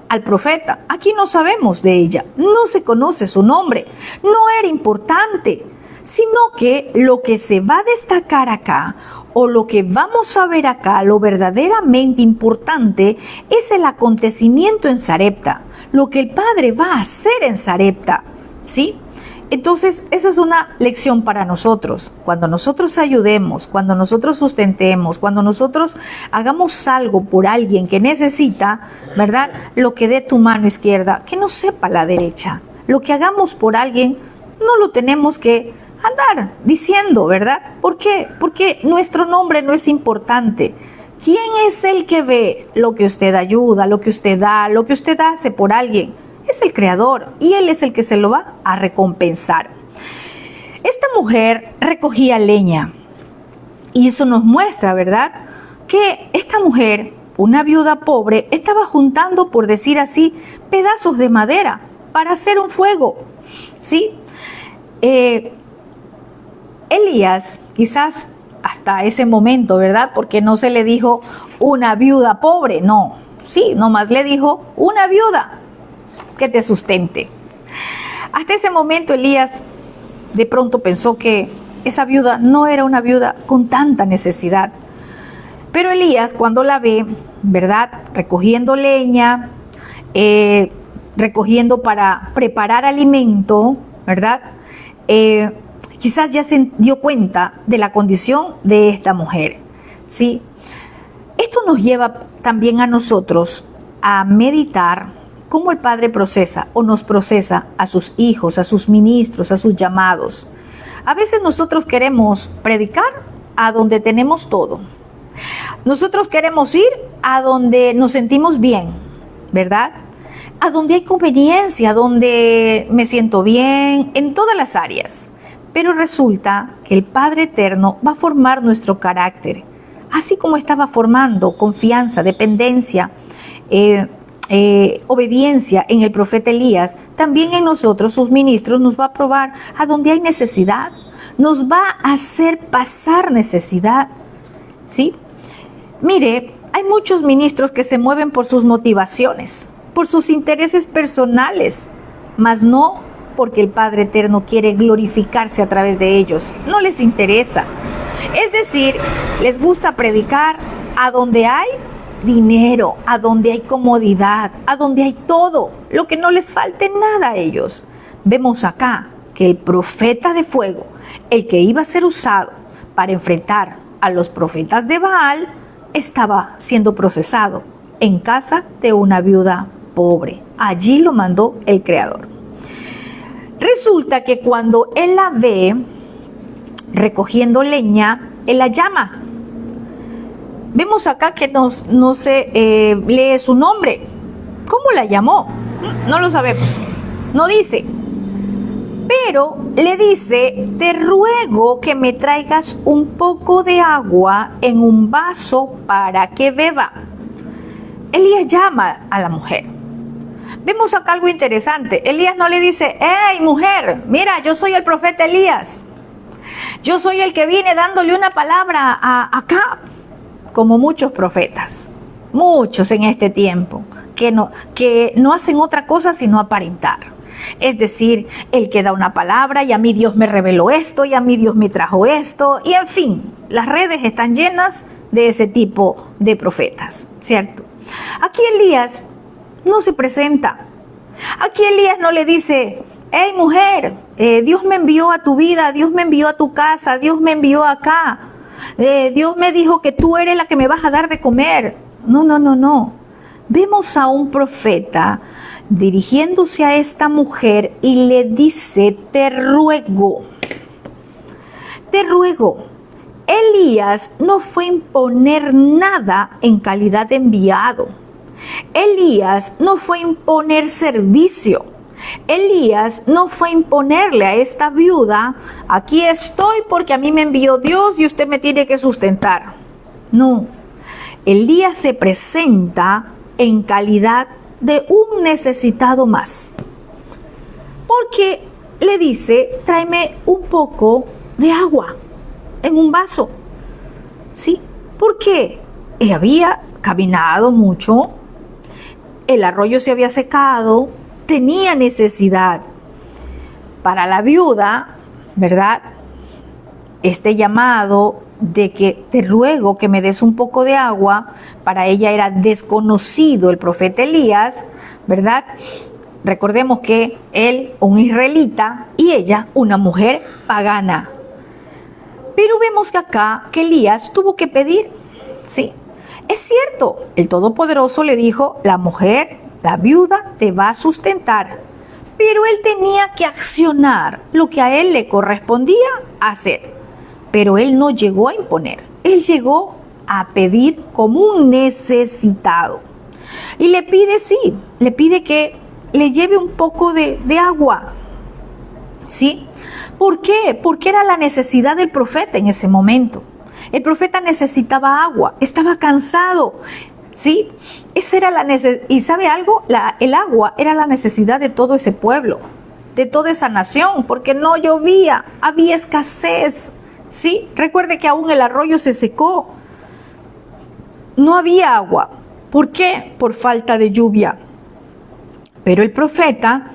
A: al profeta, aquí no sabemos de ella, no se conoce su nombre, no era importante, sino que lo que se va a destacar acá, o lo que vamos a ver acá, lo verdaderamente importante, es el acontecimiento en Sarepta, lo que el Padre va a hacer en Sarepta, ¿sí? Entonces, esa es una lección para nosotros. Cuando nosotros ayudemos, cuando nosotros sustentemos, cuando nosotros hagamos algo por alguien que necesita, ¿verdad?, lo que dé tu mano izquierda, que no sepa la derecha. Lo que hagamos por alguien, no lo tenemos que andar diciendo, ¿verdad? ¿Por qué? Porque nuestro nombre no es importante. ¿Quién es el que ve lo que usted ayuda, lo que usted da, lo que usted hace por alguien? Es el Creador y Él es el que se lo va a recompensar. Esta mujer recogía leña y eso nos muestra, ¿verdad?, que esta mujer, una viuda pobre, estaba juntando, por decir así, pedazos de madera para hacer un fuego, ¿sí? Elías, quizás hasta ese momento, ¿verdad?, porque no se le dijo una viuda pobre, no, sí, nomás le dijo una viuda que te sustente. Hasta ese momento Elías de pronto pensó que esa viuda no era una viuda con tanta necesidad. Pero Elías, cuando la ve, ¿verdad?, recogiendo leña, recogiendo para preparar alimento, ¿verdad?, quizás ya se dio cuenta de la condición de esta mujer, ¿sí? Esto nos lleva también a nosotros a meditar cómo el Padre procesa o nos procesa a sus hijos, a sus ministros, a sus llamados. A veces nosotros queremos predicar a donde tenemos todo. Nosotros queremos ir a donde nos sentimos bien, ¿verdad? A donde hay conveniencia, donde me siento bien, en todas las áreas. Pero resulta que el Padre Eterno va a formar nuestro carácter, así como estaba formando confianza, dependencia, obediencia en el profeta Elías, también en nosotros, sus ministros, nos va a probar a donde hay necesidad, nos va a hacer pasar necesidad, ¿sí? Mire, hay muchos ministros que se mueven por sus motivaciones, por sus intereses personales, mas no porque el Padre Eterno quiere glorificarse a través de ellos, no les interesa. Es decir, les gusta predicar a donde hay dinero, a donde hay comodidad, a donde hay todo, lo que no les falte nada a ellos. Vemos acá que el profeta de fuego, el que iba a ser usado para enfrentar a los profetas de Baal, estaba siendo procesado en casa de una viuda pobre. Allí lo mandó el Creador. Resulta que cuando él la ve recogiendo leña, él la llama. Vemos acá que no se lee su nombre. ¿Cómo la llamó? No lo sabemos. No dice. Pero le dice, te ruego que me traigas un poco de agua en un vaso para que beba. Elías llama a la mujer. Vemos acá algo interesante. Elías no le dice, hey mujer, mira, yo soy el profeta Elías. Yo soy el que viene dándole una palabra acá, como muchos profetas, muchos en este tiempo, que no hacen otra cosa sino aparentar. Es decir, el que da una palabra y a mí Dios me reveló esto y a mí Dios me trajo esto y en fin, las redes están llenas de ese tipo de profetas, ¿cierto? Aquí Elías no se presenta. Aquí Elías no le dice, hey mujer, Dios me envió a tu vida, Dios me envió a tu casa, Dios me envió acá, Dios me dijo que tú eres la que me vas a dar de comer. No. Vemos a un profeta dirigiéndose a esta mujer y le dice, te ruego. Elías no fue a imponer nada en calidad de enviado. Elías no fue a imponer servicio. Elías no fue a imponerle a esta viuda, aquí estoy porque a mí me envió Dios y usted me tiene que sustentar. No, Elías se presenta en calidad de un necesitado más. Porque le dice, tráeme un poco de agua en un vaso. ¿Sí? ¿Por qué? Había caminado mucho, el arroyo se había secado, tenía necesidad. Para la viuda, ¿verdad? Este llamado de que te ruego que me des un poco de agua, para ella era desconocido el profeta Elías, ¿verdad? Recordemos que él, un israelita, y ella, una mujer pagana. Pero vemos que acá, que Elías tuvo que pedir, ¿sí? Es cierto, el Todopoderoso le dijo, la mujer, la viuda, te va a sustentar. Pero él tenía que accionar lo que a él le correspondía hacer. Pero él no llegó a imponer, él llegó a pedir como un necesitado. Y le pide, sí, le pide que le lleve un poco de agua. ¿Sí? ¿Por qué? Porque era la necesidad del profeta en ese momento. El profeta necesitaba agua, estaba cansado. ¿Sí? Esa era la necesidad. ¿Y sabe algo? El agua era la necesidad de todo ese pueblo, de toda esa nación, porque no llovía, había escasez. ¿Sí? Recuerde que aún el arroyo se secó. No había agua. ¿Por qué? Por falta de lluvia. Pero el profeta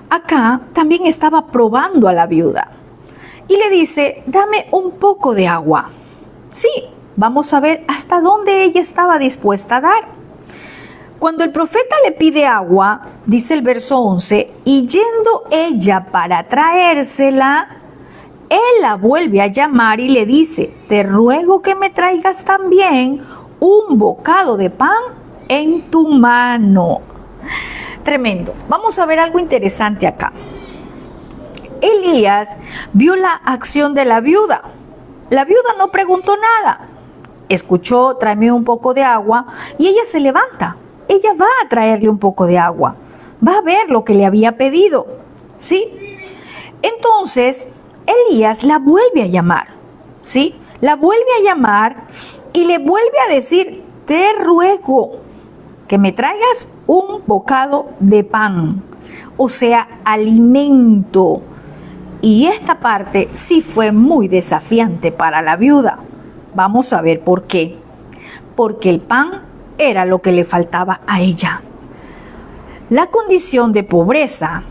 A: acá también estaba probando a la viuda. Y le dice, dame un poco de agua. Sí, vamos a ver hasta dónde ella estaba dispuesta a dar. Cuando el profeta le pide agua, dice el verso 11, y yendo ella para traérsela, él la vuelve a llamar y le dice, te ruego que me traigas también un bocado de pan en tu mano. Tremendo. Vamos a ver algo interesante acá. Elías vio la acción de la viuda. La viuda no preguntó nada. Escuchó, tráeme un poco de agua y ella se levanta. Ella va a traerle un poco de agua. Va a ver lo que le había pedido. ¿Sí? Entonces, Elías la vuelve a llamar, ¿sí? La vuelve a llamar y le vuelve a decir, te ruego que me traigas un bocado de pan, o sea, alimento. Y esta parte sí fue muy desafiante para la viuda. Vamos a ver por qué. Porque el pan era lo que le faltaba a ella. La condición de pobreza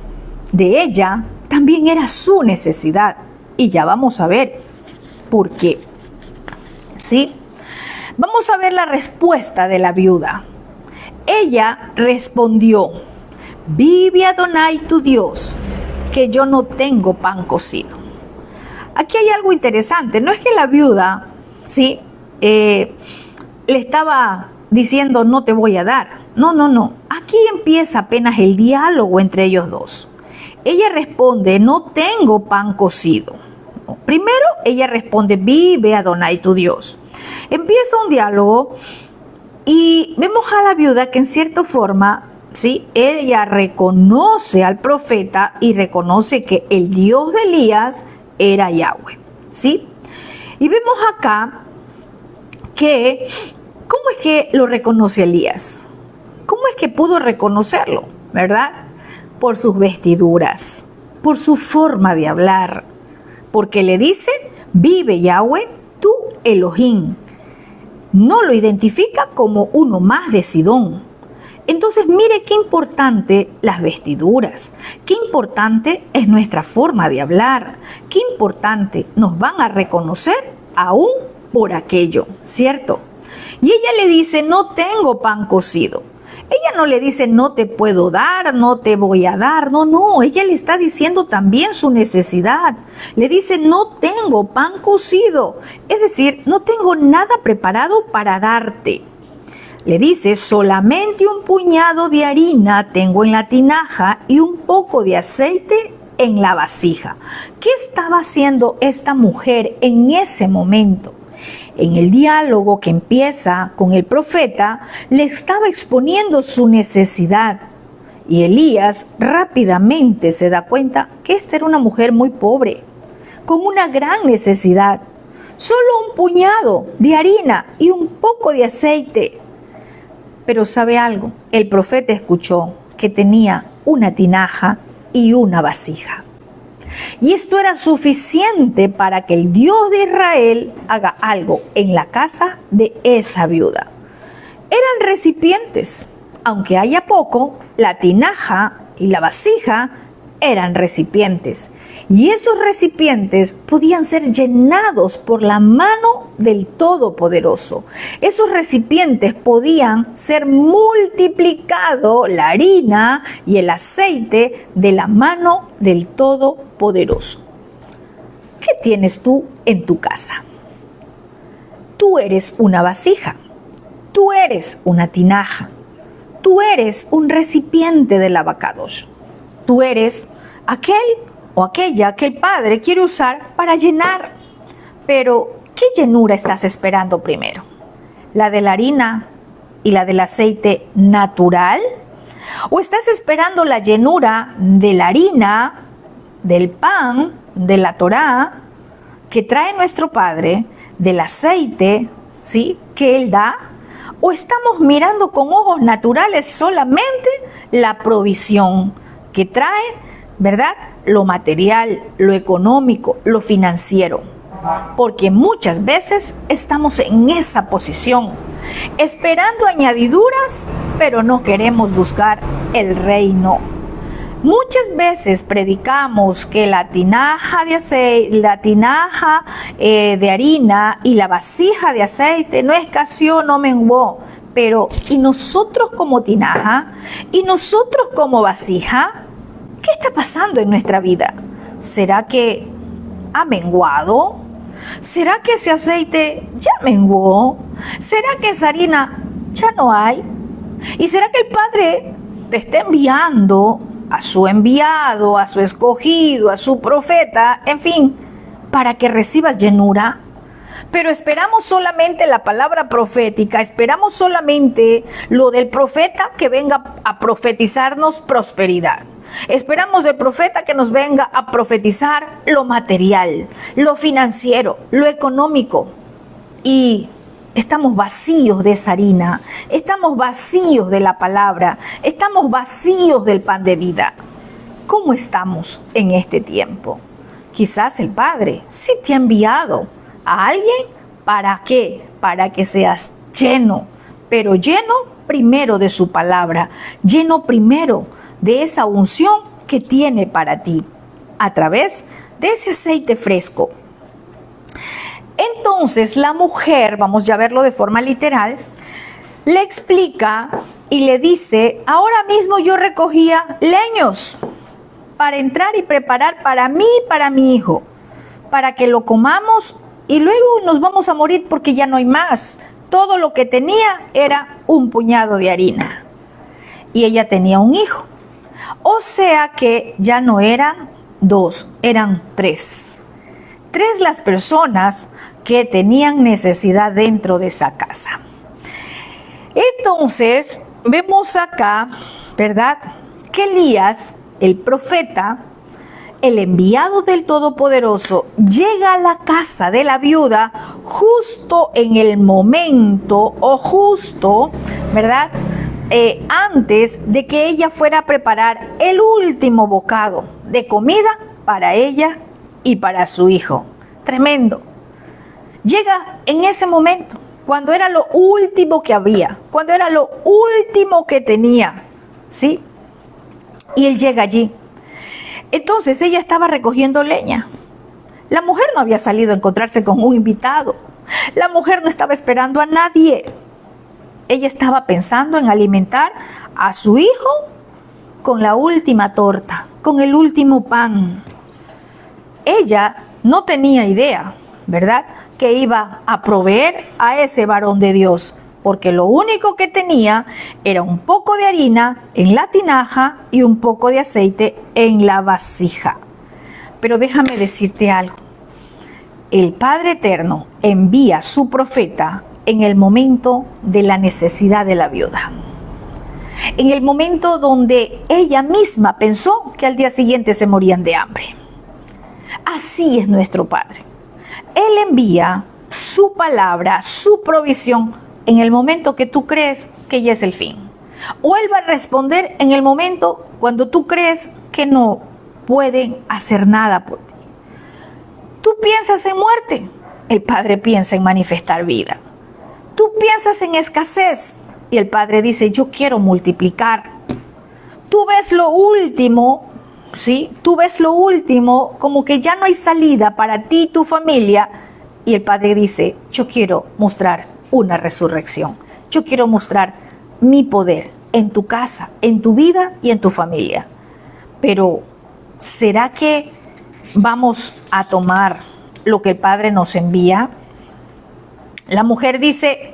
A: de ella también era su necesidad. Y ya vamos a ver por qué. ¿Sí? Vamos a ver la respuesta de la viuda. Ella respondió, vive Adonai tu Dios, que yo no tengo pan cocido. Aquí hay algo interesante. No es que la viuda, ¿sí? Le estaba diciendo, no te voy a dar. No. Aquí empieza apenas el diálogo entre ellos dos. Ella responde, no tengo pan cocido. Primero, ella responde, vive Adonai tu Dios. Empieza un diálogo y vemos a la viuda que en cierta forma, ¿sí? Ella reconoce al profeta y reconoce que el Dios de Elías era Yahweh, ¿sí? Y vemos acá que, ¿cómo es que lo reconoce Elías? ¿Cómo es que pudo reconocerlo? ¿verdad? Por sus vestiduras, por su forma de hablar, porque le dice, vive Yahweh, tu Elohim. No lo identifica como uno más de Sidón. Entonces, mire qué importante las vestiduras, qué importante es nuestra forma de hablar, qué importante nos van a reconocer aún por aquello, ¿cierto? Y ella le dice, no tengo pan cocido. Ella no le dice, no te puedo dar, no te voy a dar. No, ella le está diciendo también su necesidad. Le dice, no tengo pan cocido. Es decir, no tengo nada preparado para darte. Le dice, solamente un puñado de harina tengo en la tinaja y un poco de aceite en la vasija. ¿Qué estaba haciendo esta mujer en ese momento? En el diálogo que empieza con el profeta, le estaba exponiendo su necesidad. Y Elías rápidamente se da cuenta que esta era una mujer muy pobre, con una gran necesidad. Solo un puñado de harina y un poco de aceite. Pero ¿sabe algo? El profeta escuchó que tenía una tinaja y una vasija. Y esto era suficiente para que el Dios de Israel haga algo en la casa de esa viuda. Eran recipientes, aunque haya poco, la tinaja y la vasija eran recipientes. Y esos recipientes podían ser llenados por la mano del Todopoderoso. Esos recipientes podían ser multiplicados, la harina y el aceite de la mano del Todopoderoso. ¿Qué tienes tú en tu casa? Tú eres una vasija, tú eres una tinaja, tú eres un recipiente del abacados, tú eres aquel o aquella que el Padre quiere usar para llenar. Pero, ¿qué llenura estás esperando primero? ¿La de la harina y la del aceite natural? ¿O estás esperando la llenura de la harina, del pan, de la Torá que trae nuestro Padre, del aceite, ¿sí?, que Él da? ¿O estamos mirando con ojos naturales solamente la provisión que trae, ¿verdad?, lo material, lo económico, lo financiero? Porque muchas veces estamos en esa posición, esperando añadiduras, pero no queremos buscar el reino. Muchas veces predicamos que la tinaja de aceite, la tinaja de harina y la vasija de aceite no escaseó, no menguó. Pero, ¿y nosotros como tinaja? ¿Y nosotros como vasija? ¿Qué está pasando en nuestra vida? ¿Será que ha menguado? ¿Será que ese aceite ya menguó? ¿Será que esa harina ya no hay? ¿Y será que el Padre te está enviando a su enviado, a su escogido, a su profeta, en fin, para que recibas llenura? Pero esperamos solamente la palabra profética, esperamos solamente lo del profeta que venga a profetizarnos prosperidad. Esperamos del profeta que nos venga a profetizar lo material, lo financiero, lo económico. Y estamos vacíos de esa harina, estamos vacíos de la palabra, estamos vacíos del pan de vida. ¿Cómo estamos en este tiempo? Quizás el Padre sí te ha enviado a alguien. ¿Para qué? Para que seas lleno, pero lleno primero de su palabra, lleno primero de esa unción que tiene para ti, a través de ese aceite fresco. Entonces la mujer, vamos ya a verlo de forma literal, le explica y le dice, ahora mismo yo recogía leños para entrar y preparar para mí y para mi hijo, para que lo comamos y luego nos vamos a morir porque ya no hay más. Todo lo que tenía era un puñado de harina. Y ella tenía un hijo. O sea que ya no eran dos, eran tres. Tres las personas que tenían necesidad dentro de esa casa. Entonces, vemos acá, ¿verdad?, que Elías, el profeta, el enviado del Todopoderoso, llega a la casa de la viuda justo en el momento, o justo, ¿verdad?, antes de que ella fuera a preparar el último bocado de comida para ella y para su hijo. Tremendo. Llega en ese momento, cuando era lo último que había, cuando era lo último que tenía, ¿sí? Y él llega allí. Entonces ella estaba recogiendo leña. La mujer no había salido a encontrarse con un invitado. La mujer no estaba esperando a nadie. Ella estaba pensando en alimentar a su hijo con la última torta, con el último pan. Ella no tenía idea, ¿verdad?, que iba a proveer a ese varón de Dios, porque lo único que tenía era un poco de harina en la tinaja y un poco de aceite en la vasija. Pero déjame decirte algo. El Padre Eterno envía a su profeta en el momento de la necesidad de la viuda. En el momento donde ella misma pensó que al día siguiente se morían de hambre. Así es nuestro Padre. Él envía su palabra, su provisión, en el momento que tú crees que ya es el fin. O Él va a responder en el momento cuando tú crees que no pueden hacer nada por ti. Tú piensas en muerte, el Padre piensa en manifestar vida. Tú piensas en escasez y el Padre dice, yo quiero multiplicar. Tú ves lo último, ¿sí? Tú ves lo último, como que ya no hay salida para ti y tu familia. Y el Padre dice, yo quiero mostrar una resurrección. Yo quiero mostrar mi poder en tu casa, en tu vida y en tu familia. Pero, ¿será que vamos a tomar lo que el Padre nos envía? La mujer dice,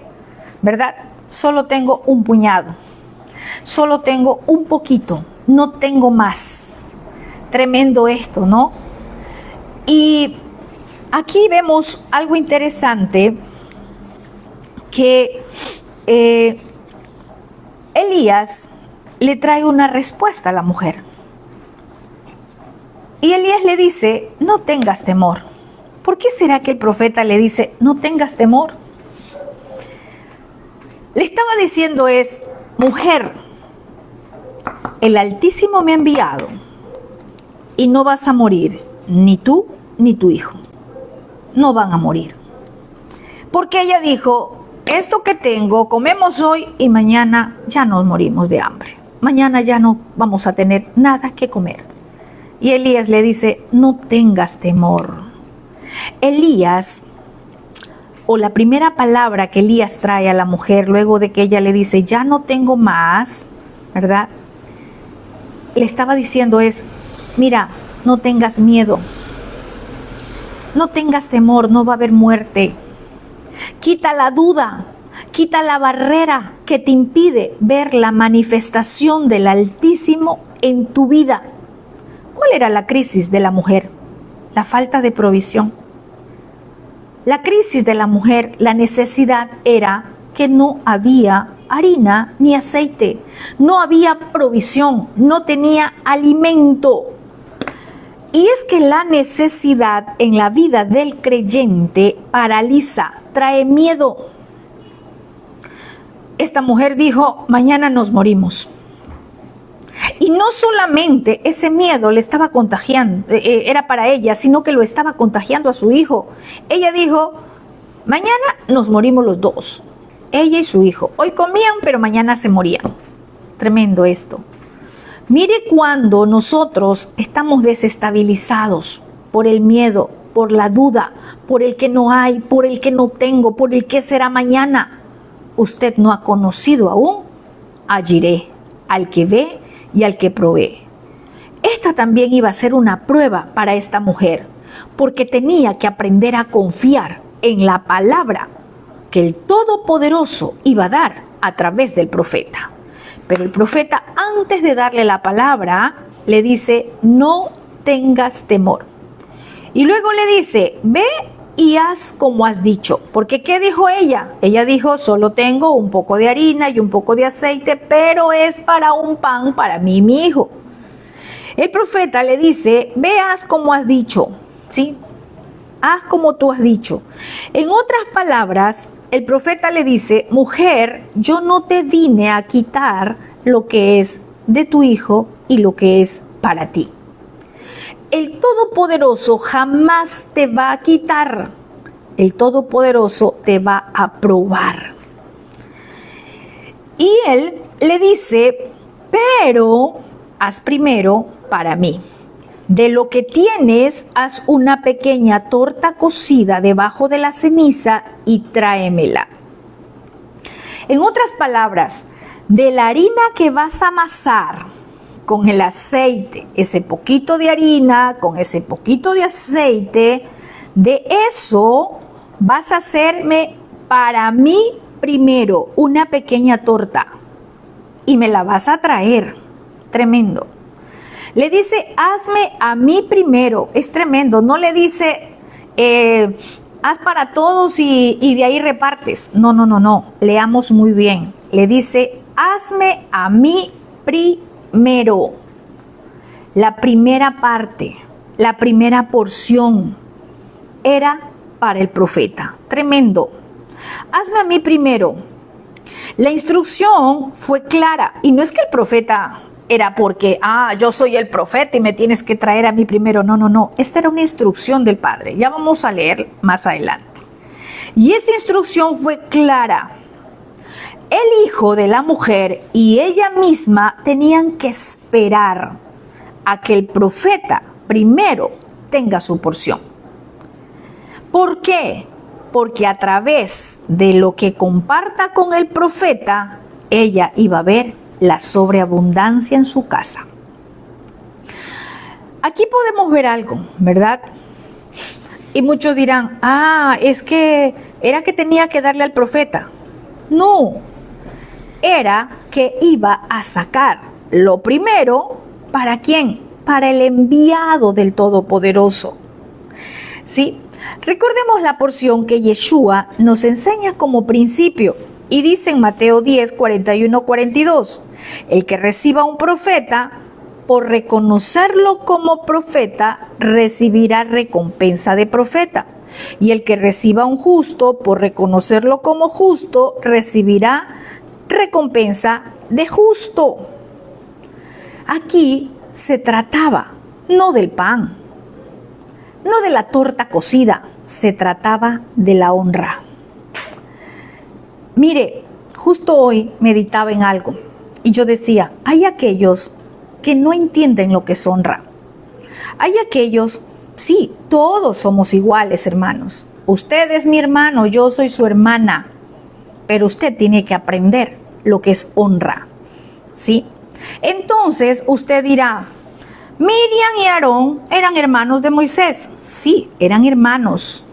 A: ¿verdad? Solo tengo un puñado. Solo tengo un poquito. No tengo más. Tremendo esto, ¿no? Y aquí vemos algo interesante que Elías le trae una respuesta a la mujer. Y Elías le dice, no tengas temor. ¿Por qué será que el profeta le dice, no tengas temor? Le estaba diciendo es, mujer, el Altísimo me ha enviado y no vas a morir, ni tú ni tu hijo. No van a morir. Porque ella dijo, esto que tengo, comemos hoy y mañana ya nos morimos de hambre. Mañana ya no vamos a tener nada que comer. Y Elías le dice, no tengas temor. Elías, o la primera palabra que Elías trae a la mujer luego de que ella le dice, ya no tengo más, ¿verdad? Le estaba diciendo es, mira, no tengas miedo. No tengas temor, no va a haber muerte. Quita la duda, quita la barrera que te impide ver la manifestación del Altísimo en tu vida. ¿Cuál era la crisis de la mujer? La falta de provisión. La crisis de la mujer, la necesidad era que no había harina ni aceite. No había provisión, no tenía alimento. Y es que la necesidad en la vida del creyente paraliza, trae miedo. Esta mujer dijo, mañana nos morimos. Y no solamente ese miedo le estaba contagiando, era para ella, sino que lo estaba contagiando a su hijo. Ella dijo, mañana nos morimos los dos, ella y su hijo. Hoy comían, pero mañana se morían. Tremendo esto. Mire cuando nosotros estamos desestabilizados por el miedo, por la duda, por el que no hay, por el que no tengo, por el que será mañana. Usted no ha conocido aún a Jireh, al que ve y al que provee. Esta también iba a ser una prueba para esta mujer, porque tenía que aprender a confiar en la palabra que el Todopoderoso iba a dar a través del profeta. Pero el profeta, antes de darle la palabra, le dice, no tengas temor. Y luego le dice, ve y haz como has dicho. Porque ¿qué dijo ella? Ella dijo, solo tengo un poco de harina y un poco de aceite, pero es para un pan para mí y mi hijo. El profeta le dice, ve, haz como has dicho, ¿sí? Haz como tú has dicho. En otras palabras, el profeta le dice, mujer, yo no te vine a quitar lo que es de tu hijo y lo que es para ti. El Todopoderoso jamás te va a quitar. El Todopoderoso te va a probar. Y él le dice, pero haz primero para mí. De lo que tienes, haz una pequeña torta cocida debajo de la ceniza y tráemela. En otras palabras, de la harina que vas a amasar con el aceite, ese poquito de harina, con ese poquito de aceite, de eso vas a hacerme para mí primero una pequeña torta y me la vas a traer. Tremendo. Le dice, hazme a mí primero. Es tremendo. No le dice, haz para todos y de ahí repartes. No. Leamos muy bien. Le dice, hazme a mí primero. La primera parte, la primera porción era para el profeta. Tremendo. Hazme a mí primero. La instrucción fue clara y no es que el profeta era porque, yo soy el profeta y me tienes que traer a mí primero. No. Esta era una instrucción del Padre. Ya vamos a leer más adelante. Y esa instrucción fue clara. El hijo de la mujer y ella misma tenían que esperar a que el profeta primero tenga su porción. ¿Por qué? Porque a través de lo que comparta con el profeta, ella iba a ver la sobreabundancia en su casa. Aquí podemos ver algo, ¿verdad? Y muchos dirán, es que era que tenía que darle al profeta. No, era que iba a sacar lo primero, ¿para quién? Para el enviado del Todopoderoso. ¿Sí? Recordemos la porción que Yeshua nos enseña como principio y dice en Mateo 10, 41, 42, el que reciba un profeta, por reconocerlo como profeta, recibirá recompensa de profeta. Y el que reciba un justo, por reconocerlo como justo, recibirá recompensa de justo. Aquí se trataba no del pan, no de la torta cocida, se trataba de la honra. Mire, justo hoy meditaba en algo y yo decía, hay aquellos que no entienden lo que es honra. Hay aquellos, sí, todos somos iguales, hermanos. Usted es mi hermano, yo soy su hermana, pero usted tiene que aprender lo que es honra, ¿sí? Entonces usted dirá, Miriam y Aarón eran hermanos de Moisés. Sí, eran hermanos,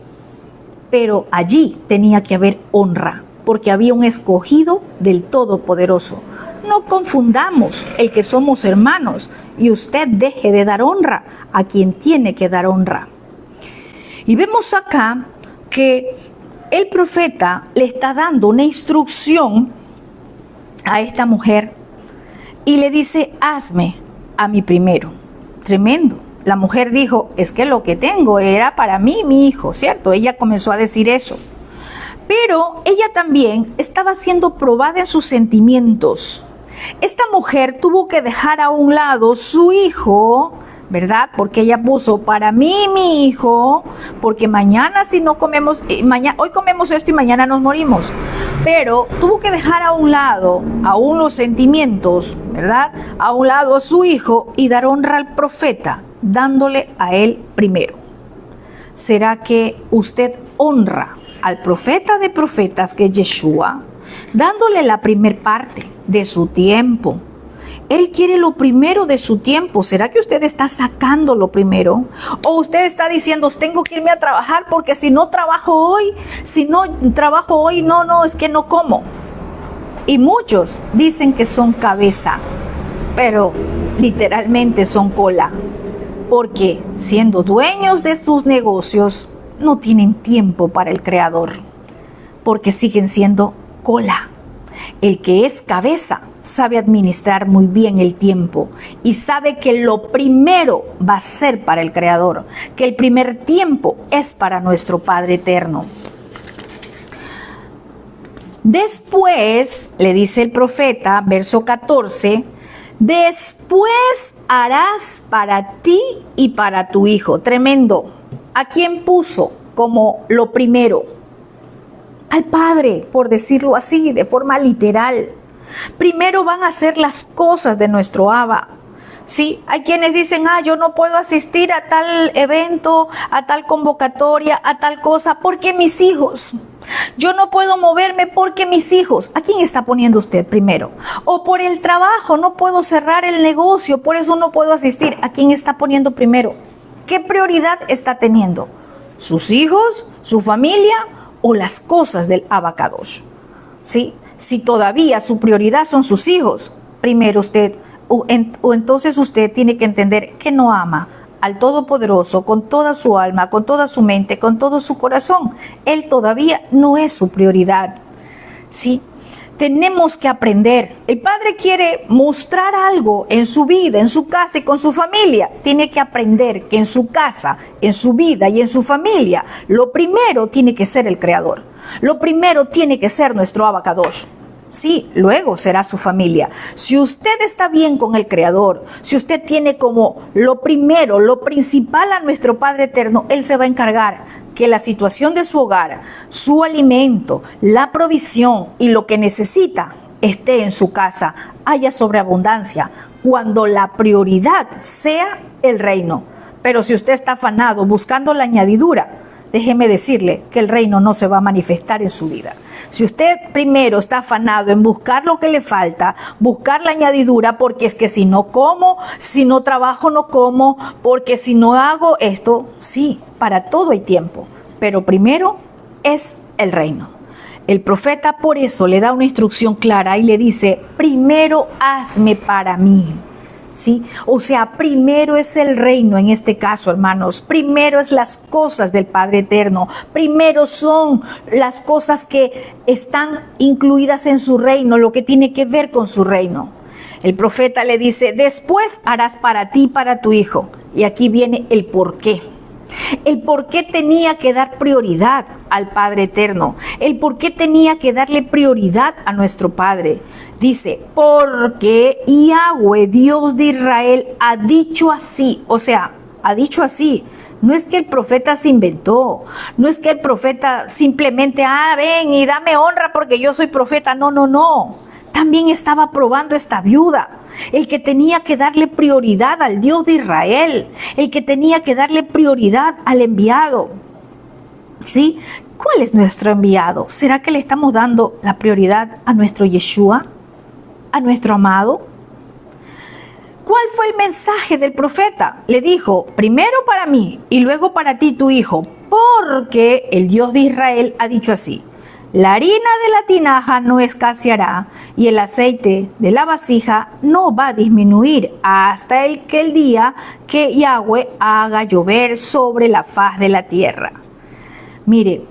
A: pero allí tenía que haber honra, porque había un escogido del Todopoderoso. No confundamos el que somos hermanos y usted deje de dar honra a quien tiene que dar honra. Y vemos acá que el profeta le está dando una instrucción a esta mujer y le dice, hazme a mí primero. Tremendo. La mujer dijo, es que lo que tengo era para mí, mi hijo, ¿cierto? Ella comenzó a decir eso. Pero ella también estaba siendo probada en sus sentimientos. Esta mujer tuvo que dejar a un lado su hijo, ¿verdad? Porque ella puso para mí, mi hijo, porque mañana si no comemos, hoy comemos esto y mañana nos morimos. Pero tuvo que dejar a un lado aún los sentimientos, ¿verdad? A un lado a su hijo y dar honra al profeta, dándole a él primero. ¿Será que usted honra al profeta de profetas, que es Yeshua, dándole la primer parte de su tiempo? Él quiere lo primero de su tiempo. ¿Será que usted está sacando lo primero? ¿O usted está diciendo, tengo que irme a trabajar porque si no trabajo hoy, no, es que no como? Y muchos dicen que son cabeza, pero literalmente son cola, porque siendo dueños de sus negocios, no tienen tiempo para el Creador, porque siguen siendo cola. El que es cabeza sabe administrar muy bien el tiempo y sabe que lo primero va a ser para el Creador, que el primer tiempo es para nuestro Padre eterno. Después, le dice el profeta, verso 14, después harás para ti y para tu hijo. Tremendo. ¿A quién puso como lo primero? Al Padre, por decirlo así, de forma literal. Primero van a hacer las cosas de nuestro Abba. Sí, hay quienes dicen, yo no puedo asistir a tal evento, a tal convocatoria, a tal cosa, porque mis hijos. Yo no puedo moverme porque mis hijos. ¿A quién está poniendo usted primero? O por el trabajo, no puedo cerrar el negocio, por eso no puedo asistir. ¿A quién está poniendo primero? ¿Qué prioridad está teniendo? ¿Sus hijos, su familia o las cosas del Abacadosh? ¿Sí? Si todavía su prioridad son sus hijos, primero usted, o entonces usted tiene que entender que no ama al Todopoderoso con toda su alma, con toda su mente, con todo su corazón. Él todavía no es su prioridad. ¿Sí? Tenemos que aprender. El Padre quiere mostrar algo en su vida, en su casa y con su familia. Tiene que aprender que en su casa, en su vida y en su familia, lo primero tiene que ser el Creador. Lo primero tiene que ser nuestro Abacadosh. Sí, luego será su familia. Si usted está bien con el Creador, si usted tiene como lo primero, lo principal a nuestro Padre Eterno, Él se va a encargar que la situación de su hogar, su alimento, la provisión y lo que necesita esté en su casa, haya sobreabundancia, cuando la prioridad sea el reino. Pero si usted está afanado buscando la añadidura, déjeme decirle que el reino no se va a manifestar en su vida. Si usted primero está afanado en buscar lo que le falta, buscar la añadidura, porque es que si no como, si no trabajo no como, porque si no hago esto, sí, para todo hay tiempo, pero primero es el reino. El profeta por eso le da una instrucción clara y le dice, primero hazme para mí. ¿Sí? O sea, primero es el reino en este caso, hermanos. Primero es las cosas del Padre Eterno. Primero son las cosas que están incluidas en su reino, lo que tiene que ver con su reino. El profeta le dice, después harás para ti y para tu hijo. Y aquí viene el por qué. El por qué tenía que dar prioridad al Padre Eterno. El por qué tenía que darle prioridad a nuestro Padre. Dice, porque Yahweh, Dios de Israel, ha dicho así. O sea, ha dicho así. No es que el profeta se inventó. No es que el profeta simplemente, ven y dame honra porque yo soy profeta. No, no, no. También estaba probando esta viuda. El que tenía que darle prioridad al Dios de Israel, el que tenía que darle prioridad al enviado. ¿Sí? ¿Cuál es nuestro enviado? ¿Será que le estamos dando la prioridad a nuestro Yeshua? ¿A nuestro amado? ¿Cuál fue el mensaje del profeta? Le dijo, primero para mí y luego para ti tu hijo, porque el Dios de Israel ha dicho así. La harina de la tinaja no escaseará y el aceite de la vasija no va a disminuir hasta el día que Yahweh haga llover sobre la faz de la tierra. Mire,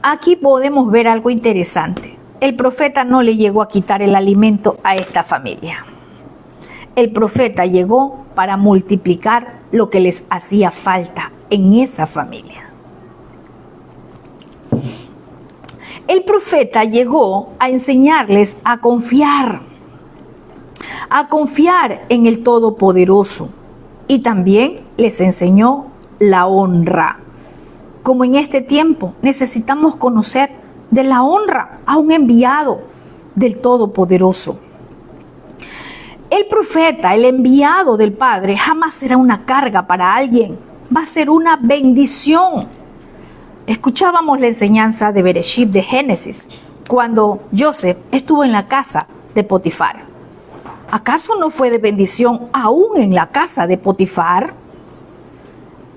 A: aquí podemos ver algo interesante. El profeta no le llegó a quitar el alimento a esta familia. El profeta llegó para multiplicar lo que les hacía falta en esa familia. El profeta llegó a enseñarles a confiar en el Todopoderoso, y también les enseñó la honra. Como en este tiempo necesitamos conocer de la honra a un enviado del Todopoderoso. El profeta, el enviado del Padre, jamás será una carga para alguien, va a ser una bendición. Escuchábamos la enseñanza de Bereshit, de Génesis, cuando Joseph estuvo en la casa de Potifar. ¿Acaso no fue de bendición aún en la casa de Potifar?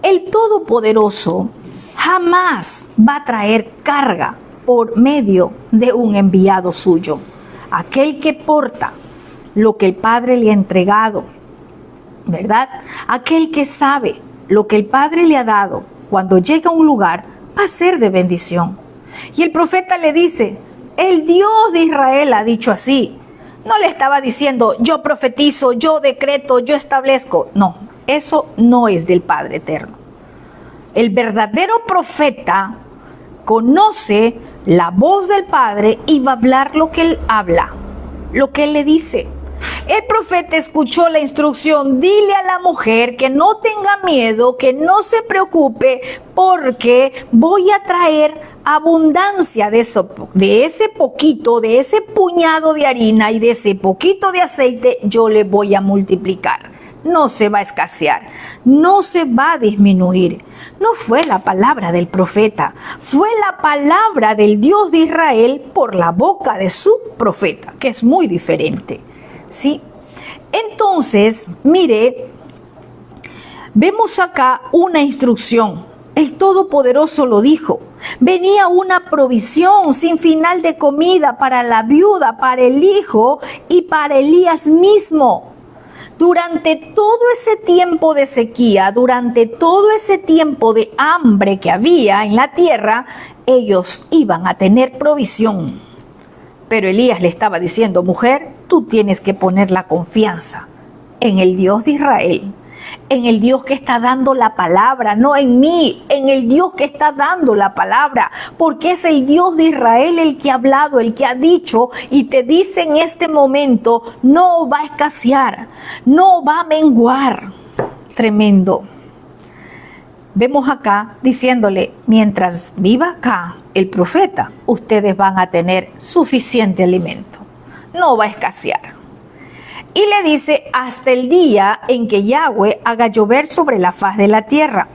A: El Todopoderoso jamás va a traer carga por medio de un enviado suyo. Aquel que porta lo que el Padre le ha entregado, ¿verdad? Aquel que sabe lo que el Padre le ha dado, cuando llega a un lugar, va a ser de bendición. Y el profeta le dice, el Dios de Israel ha dicho así. No le estaba diciendo, yo profetizo, yo decreto, yo establezco. No, eso no es del Padre Eterno. El verdadero profeta conoce la voz del Padre y va a hablar lo que Él habla, lo que Él le dice. El profeta escuchó la instrucción: dile a la mujer que no tenga miedo, que no se preocupe, porque voy a traer abundancia de ese poquito, de ese puñado de harina y de ese poquito de aceite, yo le voy a multiplicar. No se va a escasear, no se va a disminuir. No fue la palabra del profeta, fue la palabra del Dios de Israel por la boca de su profeta, que es muy diferente. ¿Sí? Entonces, mire, vemos acá una instrucción. El Todopoderoso lo dijo. Venía una provisión sin final de comida para la viuda, para el hijo y para Elías mismo. Durante todo ese tiempo de sequía, durante todo ese tiempo de hambre que había en la tierra, ellos iban a tener provisión. Pero Elías le estaba diciendo: mujer, tú tienes que poner la confianza en el Dios de Israel, en el Dios que está dando la palabra, no en mí, en el Dios que está dando la palabra, porque es el Dios de Israel el que ha hablado, el que ha dicho, y te dice en este momento: no va a escasear, no va a menguar. Tremendo. Vemos acá diciéndole: mientras viva acá el profeta, ustedes van a tener suficiente alimento, no va a escasear. Y le dice: hasta el día en que Yahweh haga llover sobre la faz de la tierra.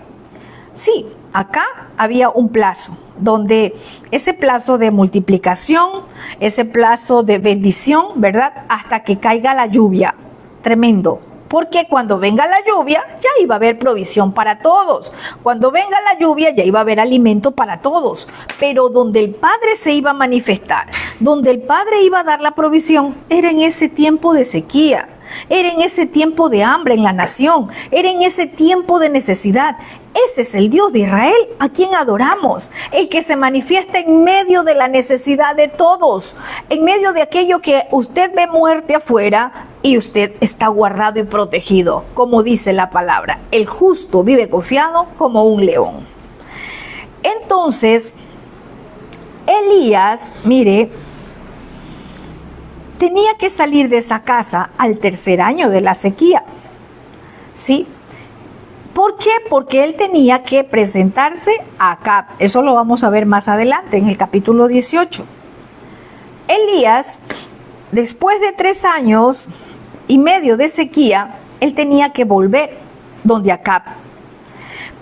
A: Sí, acá había un plazo, donde ese plazo de multiplicación, ese plazo de bendición, ¿verdad? Hasta que caiga la lluvia. Tremendo. Porque cuando venga la lluvia, ya iba a haber provisión para todos. Cuando venga la lluvia, ya iba a haber alimento para todos. Pero donde el Padre se iba a manifestar, donde el Padre iba a dar la provisión, era en ese tiempo de sequía. Era en ese tiempo de hambre en la nación. Era en ese tiempo de necesidad. Ese es el Dios de Israel a quien adoramos. El que se manifiesta en medio de la necesidad de todos. En medio de aquello que usted ve muerte afuera y usted está guardado y protegido. Como dice la palabra: el justo vive confiado como un león. Entonces, Elías, mire, tenía que salir de esa casa al tercer año de la sequía. ¿Sí? ¿Por qué? Porque él tenía que presentarse a Acab. Eso lo vamos a ver más adelante en el capítulo 18. Elías, después de 3 años y medio de sequía, él tenía que volver donde Acab.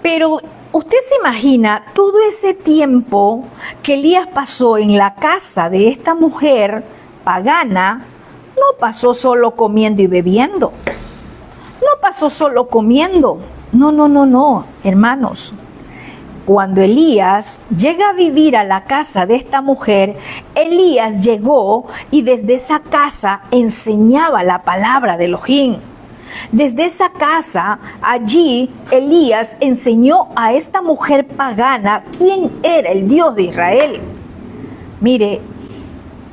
A: Pero usted se imagina todo ese tiempo que Elías pasó en la casa de esta mujer pagana. No pasó solo comiendo y bebiendo. No pasó solo comiendo. No, hermanos. Cuando Elías llega a vivir a la casa de esta mujer, Elías llegó y desde esa casa enseñaba la palabra de Elohim. Desde esa casa, allí, Elías enseñó a esta mujer pagana quién era el Dios de Israel. Mire,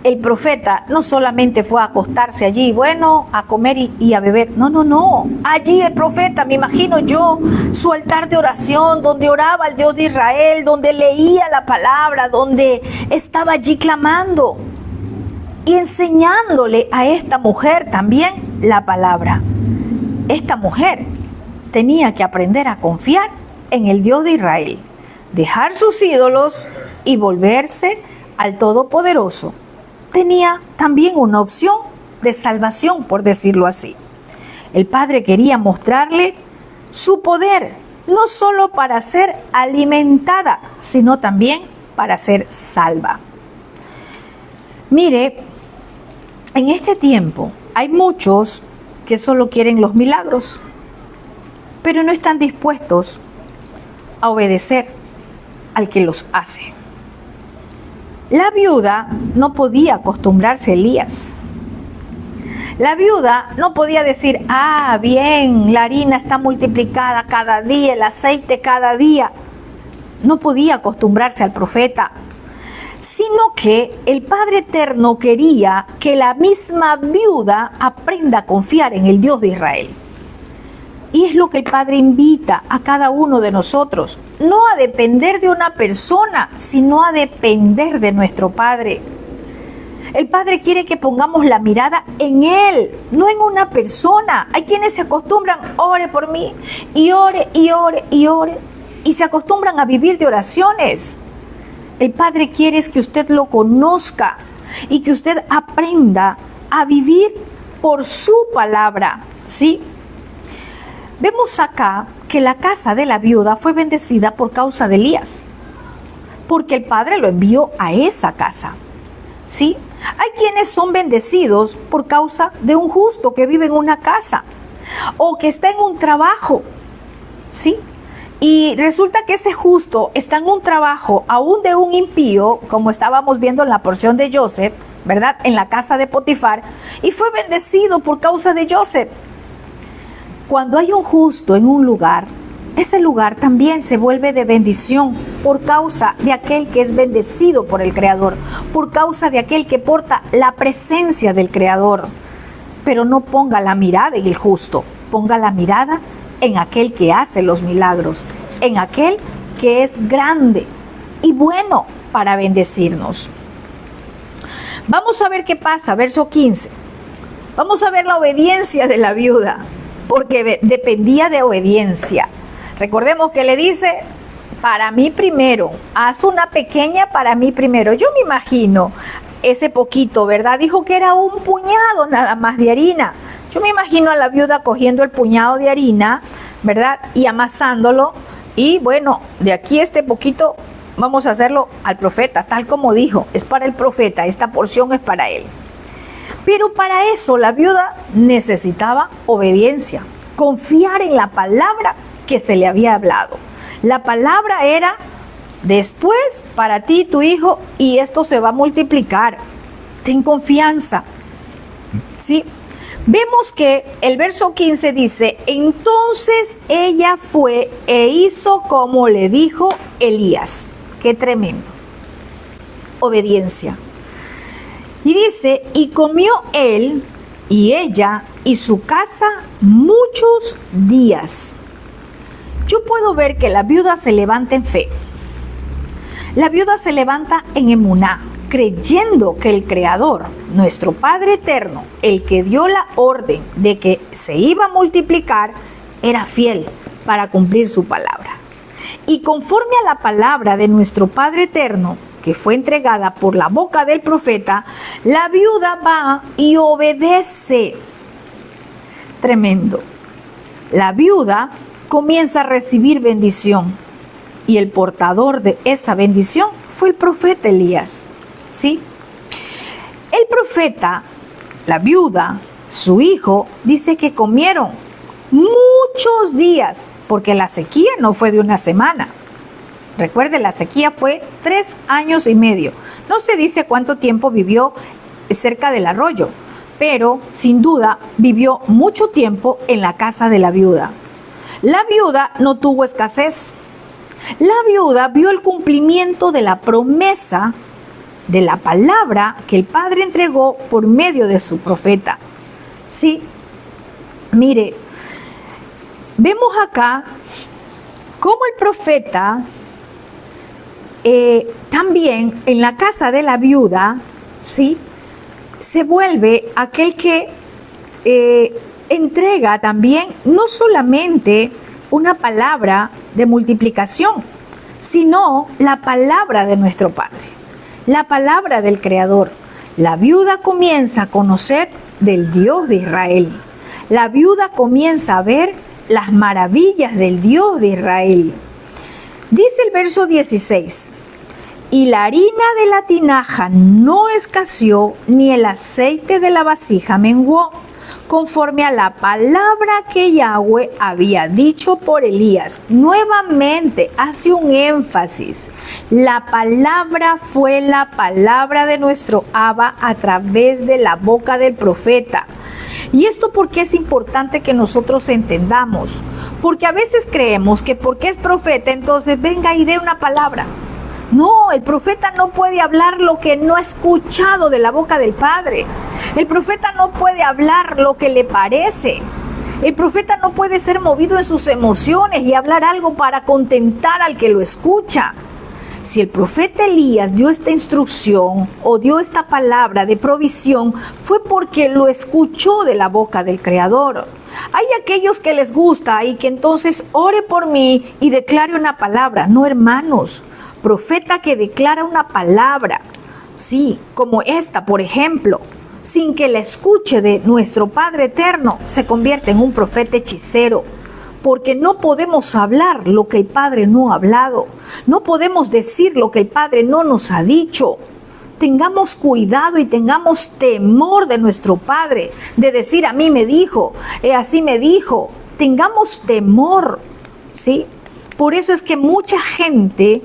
A: el profeta no solamente fue a acostarse allí, bueno, a comer y a beber. No. Allí el profeta, me imagino yo, su altar de oración, donde oraba al Dios de Israel, donde leía la palabra, donde estaba allí clamando y enseñándole a esta mujer también la palabra. Esta mujer tenía que aprender a confiar en el Dios de Israel, dejar sus ídolos y volverse al Todopoderoso. Tenía también una opción de salvación, por decirlo así. El Padre quería mostrarle su poder, no solo para ser alimentada, sino también para ser salva. Mire, en este tiempo hay muchos que solo quieren los milagros, pero no están dispuestos a obedecer al que los hace. La viuda no podía acostumbrarse a Elías. La viuda no podía decir: bien, la harina está multiplicada cada día, el aceite cada día. No podía acostumbrarse al profeta, sino que el Padre Eterno quería que la misma viuda aprenda a confiar en el Dios de Israel. Y es lo que el Padre invita a cada uno de nosotros, no a depender de una persona, sino a depender de nuestro Padre. El Padre quiere que pongamos la mirada en Él, no en una persona. Hay quienes se acostumbran, ore por mí, y ore, y ore, y ore, y se acostumbran a vivir de oraciones. El Padre quiere es que usted lo conozca y que usted aprenda a vivir por su palabra, ¿sí? Vemos acá que la casa de la viuda fue bendecida por causa de Elías, porque el Padre lo envió a esa casa, ¿sí? Hay quienes son bendecidos por causa de un justo que vive en una casa o que está en un trabajo, ¿sí? Y resulta que ese justo está en un trabajo aún de un impío, como estábamos viendo en la porción de Joseph, ¿verdad? En la casa de Potifar, y fue bendecido por causa de Joseph. Cuando hay un justo en un lugar, ese lugar también se vuelve de bendición por causa de aquel que es bendecido por el Creador, por causa de aquel que porta la presencia del Creador. Pero no ponga la mirada en el justo, ponga la mirada en aquel que hace los milagros, en aquel que es grande y bueno para bendecirnos. Vamos a ver qué pasa, verso 15. Vamos a ver la obediencia de la viuda, porque dependía de obediencia. Recordemos que le dice, para mí primero, haz una pequeña para mí primero. Yo me imagino ese poquito, ¿verdad? Dijo que era un puñado nada más de harina. Yo me imagino a la viuda cogiendo el puñado de harina, ¿verdad? Y amasándolo. Y bueno, de aquí este poquito vamos a hacerlo al profeta, tal como dijo. Es para el profeta, esta porción es para él. Pero para eso la viuda necesitaba obediencia, confiar en la palabra que se le había hablado. La palabra era, después para ti y tu hijo, y esto se va a multiplicar. Ten confianza, ¿sí? Vemos que el verso 15 dice, entonces ella fue e hizo como le dijo Elías. Qué tremendo. Obediencia. Y dice, y comió él y ella y su casa muchos días. Yo puedo ver que la viuda se levanta en fe. La viuda se levanta en emuná, creyendo que el Creador, nuestro Padre eterno, el que dio la orden de que se iba a multiplicar, era fiel para cumplir su palabra. Y conforme a la palabra de nuestro Padre eterno, que fue entregada por la boca del profeta, la viuda va y obedece. Tremendo. La viuda comienza a recibir bendición y el portador de esa bendición fue el profeta Elías, ¿sí? El profeta, la viuda, su hijo, dice que comieron muchos días, porque la sequía no fue de una semana. Recuerde, la sequía fue 3 años y medio. No se dice cuánto tiempo vivió cerca del arroyo, pero sin duda vivió mucho tiempo en la casa de la viuda. La viuda no tuvo escasez. La viuda vio el cumplimiento de la promesa de la palabra que el Padre entregó por medio de su profeta. Sí, mire, vemos acá cómo el profeta también en la casa de la viuda, ¿sí?, se vuelve aquel que entrega también no solamente una palabra de multiplicación, sino la palabra de nuestro Padre, la palabra del Creador. La viuda comienza a conocer del Dios de Israel. La viuda comienza a ver las maravillas del Dios de Israel. Dice el verso 16, y la harina de la tinaja no escaseó, ni el aceite de la vasija menguó, conforme a la palabra que Yahweh había dicho por Elías. Nuevamente hace un énfasis. La palabra fue la palabra de nuestro Abba a través de la boca del profeta. Y esto porque es importante que nosotros entendamos, porque a veces creemos que porque es profeta, entonces venga y dé una palabra. No, el profeta no puede hablar lo que no ha escuchado de la boca del Padre. El profeta no puede hablar lo que le parece. El profeta no puede ser movido en sus emociones y hablar algo para contentar al que lo escucha. Si el profeta Elías dio esta instrucción o dio esta palabra de provisión, fue porque lo escuchó de la boca del Creador. Hay aquellos que les gusta y que entonces ore por mí y declare una palabra. No, hermanos, profeta que declara una palabra, sí, como esta, por ejemplo, sin que la escuche de nuestro Padre Eterno, se convierte en un profeta hechicero. Porque no podemos hablar lo que el Padre no ha hablado. No podemos decir lo que el Padre no nos ha dicho. Tengamos cuidado y tengamos temor de nuestro Padre, de decir a mí me dijo, así me dijo. Tengamos temor, ¿sí? Por eso es que mucha gente,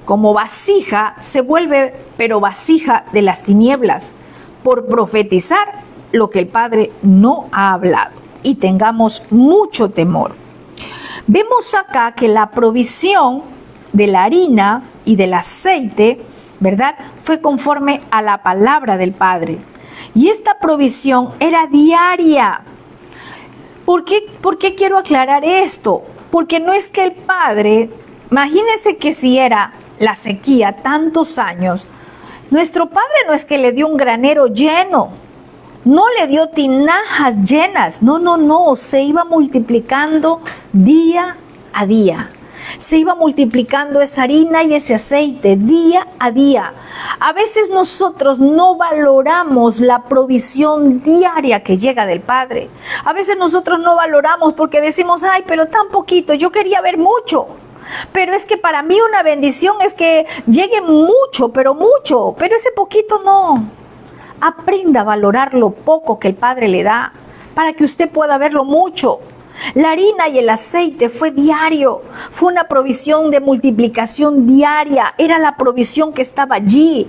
A: como vasija, se vuelve, pero vasija de las tinieblas, por profetizar lo que el Padre no ha hablado. Y tengamos mucho temor. Vemos acá que la provisión de la harina y del aceite, ¿verdad?, fue conforme a la palabra del Padre. Y esta provisión era diaria. ¿Por qué quiero aclarar esto? Porque no es que el Padre, imagínense que si era la sequía tantos años, nuestro Padre no es que le dio un granero lleno. No le dio tinajas llenas, no, se iba multiplicando día a día. Se iba multiplicando esa harina y ese aceite día a día. A veces nosotros no valoramos la provisión diaria que llega del Padre. A veces nosotros no valoramos porque decimos, ay, pero tan poquito, yo quería ver mucho. Pero es que para mí una bendición es que llegue mucho, pero ese poquito no. Aprenda a valorar lo poco que el Padre le da para que usted pueda verlo mucho. La harina y el aceite fue diario, fue una provisión de multiplicación diaria, era la provisión que estaba allí.